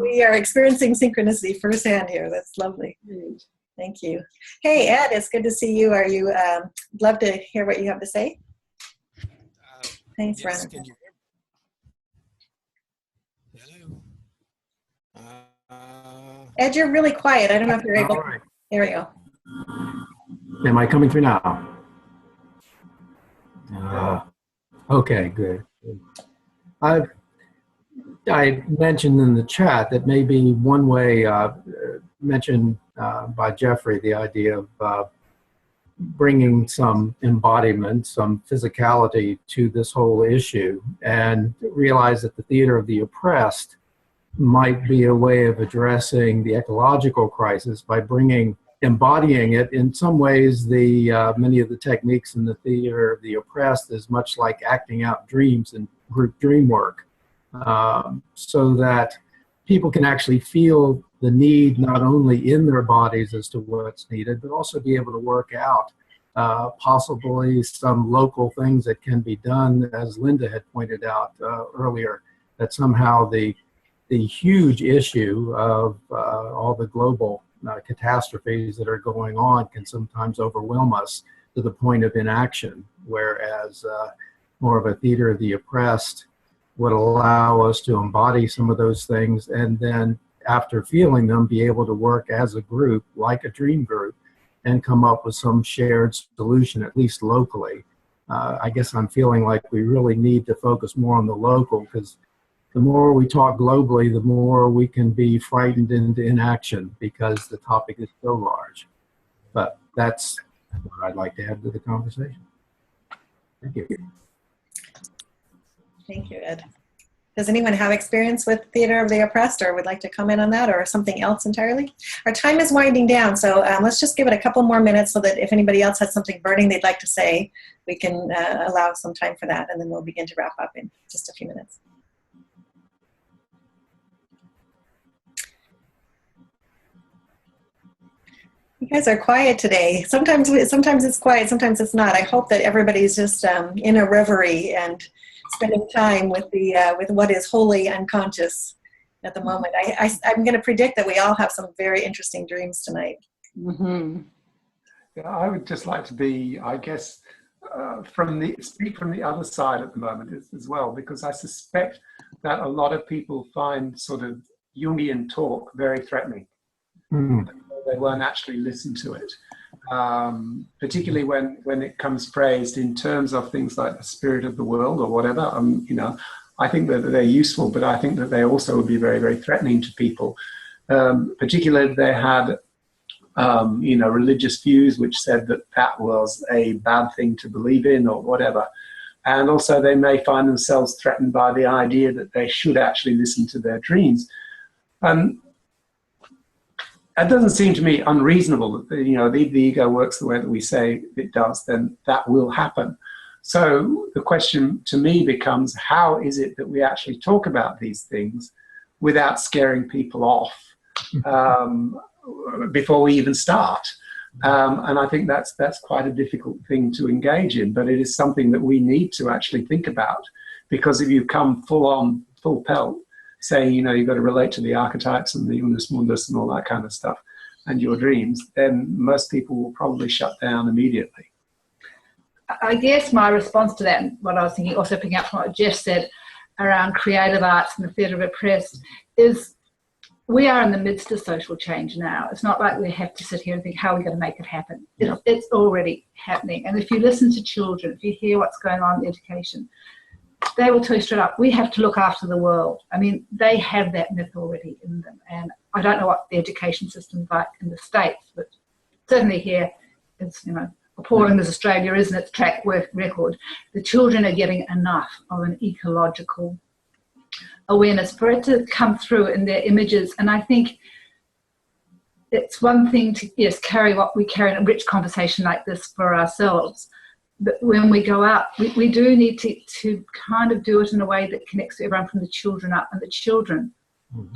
We are experiencing synchronicity firsthand here. That's lovely. Thank you. Hey, Ed, it's good to see you. Are you, love to hear what you have to say? Thanks, yes, Veronica. can you hear me? Hello? Ed, you're really quiet. I don't know if you're able. All right. There we go. Am I coming through now? Okay, good. I mentioned in the chat that maybe one way mentioned by Jeffrey the idea of bringing some embodiment, some physicality to this whole issue, and realize that the theater of the oppressed might be a way of addressing the ecological crisis by embodying it. In some ways, many of the techniques in the theater of the oppressed is much like acting out dreams and group dream work, so that people can actually feel the need not only in their bodies as to what's needed, but also be able to work out possibly some local things that can be done, as Linda had pointed out earlier, that somehow the huge issue of all the global catastrophes that are going on can sometimes overwhelm us to the point of inaction, whereas more of a theater of the oppressed would allow us to embody some of those things, and then after feeling them, be able to work as a group, like a dream group, and come up with some shared solution, at least locally. I guess I'm feeling like we really need to focus more on the local, because the more we talk globally, the more we can be frightened into inaction because the topic is so large. But that's what I'd like to add to the conversation. Thank you. Thank you, Ed. Does anyone have experience with theater of the oppressed or would like to comment on that or something else entirely? Our time is winding down, so let's just give it a couple more minutes so that if anybody else has something burning they'd like to say, we can allow some time for that, and then we'll begin to wrap up in just a few minutes. You guys are quiet today. Sometimes it's quiet, sometimes it's not. I hope that everybody's just in a reverie and spending time with with what is wholly unconscious at the moment. I'm going to predict that we all have some very interesting dreams tonight. Mm-hmm. Yeah, I would just like to be, I guess, speak from the other side at the moment as well, because I suspect that a lot of people find sort of Jungian talk very threatening. Mm. They won't actually listen to it, particularly when it comes praised in terms of things like the spirit of the world or whatever. You know, I think that they're useful, but I think that they also would be very, very threatening to people, particularly if they had, you know, religious views which said that that was a bad thing to believe in or whatever. And also they may find themselves threatened by the idea that they should actually listen to their dreams. It doesn't seem to me unreasonable that, you know, the ego works the way that we say it does, then that will happen. So the question to me becomes, how is it that we actually talk about these things without scaring people off before we even start. And I think that's quite a difficult thing to engage in, but it is something that we need to actually think about, because if you come full pelt, saying, you've got to relate to the archetypes and the unus mundus and all that kind of stuff, and your dreams, then most people will probably shut down immediately. I guess my response to that, and what I was thinking, also picking up from what Jeff said around creative arts and the theatre of oppressed, is we are in the midst of social change now. It's not like we have to sit here and think, how are we going to make it happen? It's already happening. And if you listen to children, if you hear what's going on in education, they will tell you straight up, we have to look after the world. I mean, they have that myth already in them. And I don't know what the education system's like in the States, but certainly here, it's, appalling as Australia is in its track record, the children are getting enough of an ecological awareness for it to come through in their images. And I think it's one thing to, yes, carry what we carry in a rich conversation like this for ourselves. But when we go out, we do need to kind of do it in a way that connects to everyone from the children up. And the children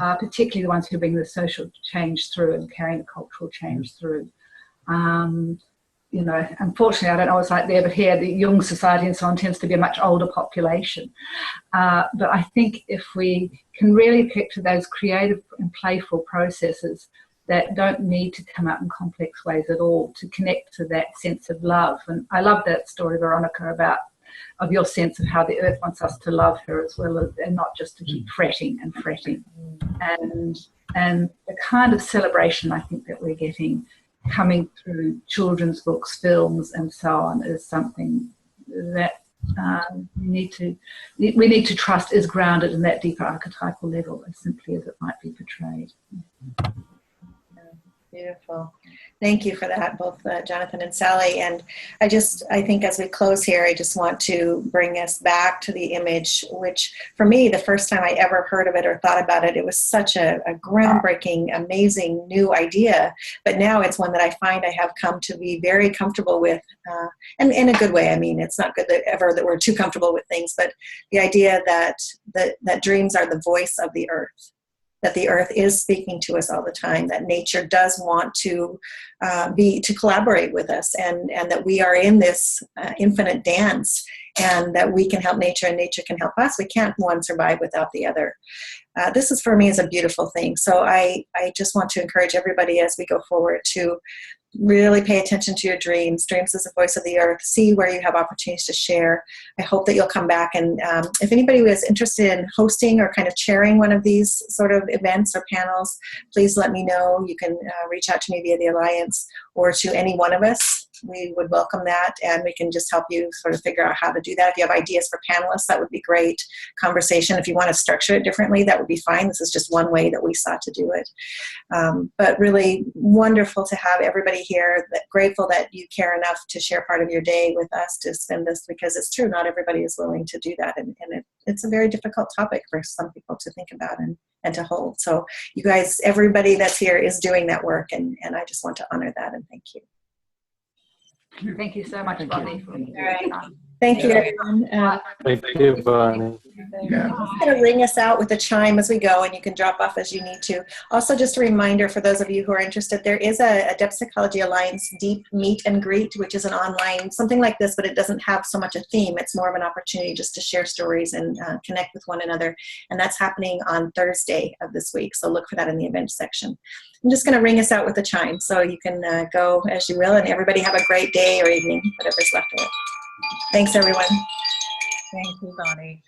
are particularly the ones who bring the social change through and carrying the cultural change through. Unfortunately, I don't know what's like there, but here the young society and so on tends to be a much older population. But I think if we can really picture those creative and playful processes that don't need to come out in complex ways at all, to connect to that sense of love. And I love that story, Veronica, of your sense of how the earth wants us to love her as well, and not just to keep fretting and fretting. And the kind of celebration I think that we're getting coming through children's books, films, and so on is something that we need to trust is grounded in that deeper archetypal level, as simply as it might be portrayed. Beautiful. Thank you for that, both Jonathan and Sally. And I think as we close here, I just want to bring us back to the image, which for me, the first time I ever heard of it or thought about it, it was such a groundbreaking, amazing new idea. But now it's one that I find I have come to be very comfortable with, and in a good way. I mean, it's not good that we're too comfortable with things, but the idea that dreams are the voice of the earth, that the earth is speaking to us all the time, that nature does want to collaborate with us, and that we are in this infinite dance, and that we can help nature and nature can help us. We can't one survive without the other. This is, for me, is a beautiful thing. So I just want to encourage everybody as we go forward to really pay attention to your dreams. Dreams is the voice of the earth. See where you have opportunities to share. I hope that you'll come back. And if anybody is interested in hosting or kind of chairing one of these sort of events or panels, please let me know. You can reach out to me via the Alliance or to any one of us. We would welcome that, and we can just help you sort of figure out how to do that. If you have ideas for panelists, that would be great. Conversation, if you want to structure it differently, that would be fine. This is just one way that we sought to do it. But really wonderful to have everybody here. Grateful that you care enough to share part of your day with us to spend this, because it's true, not everybody is willing to do that. And it's a very difficult topic for some people to think about and to hold. So you guys, everybody that's here is doing that work, and I just want to honor that and thank you. Thank you so much, Bonnie. Thank you, everyone. Thank you, Bonnie. I'm just going to ring us out with a chime as we go, and you can drop off as you need to. Also, just a reminder for those of you who are interested, there is a Depth Psychology Alliance Deep Meet and Greet, which is an online, something like this, but it doesn't have so much a theme. It's more of an opportunity just to share stories and connect with one another. And that's happening on Thursday of this week. So look for that in the event section. I'm just going to ring us out with a chime, so you can go as you will, and everybody have a great day or evening, whatever's left of it. Thanks, everyone. Thank you, Bonnie.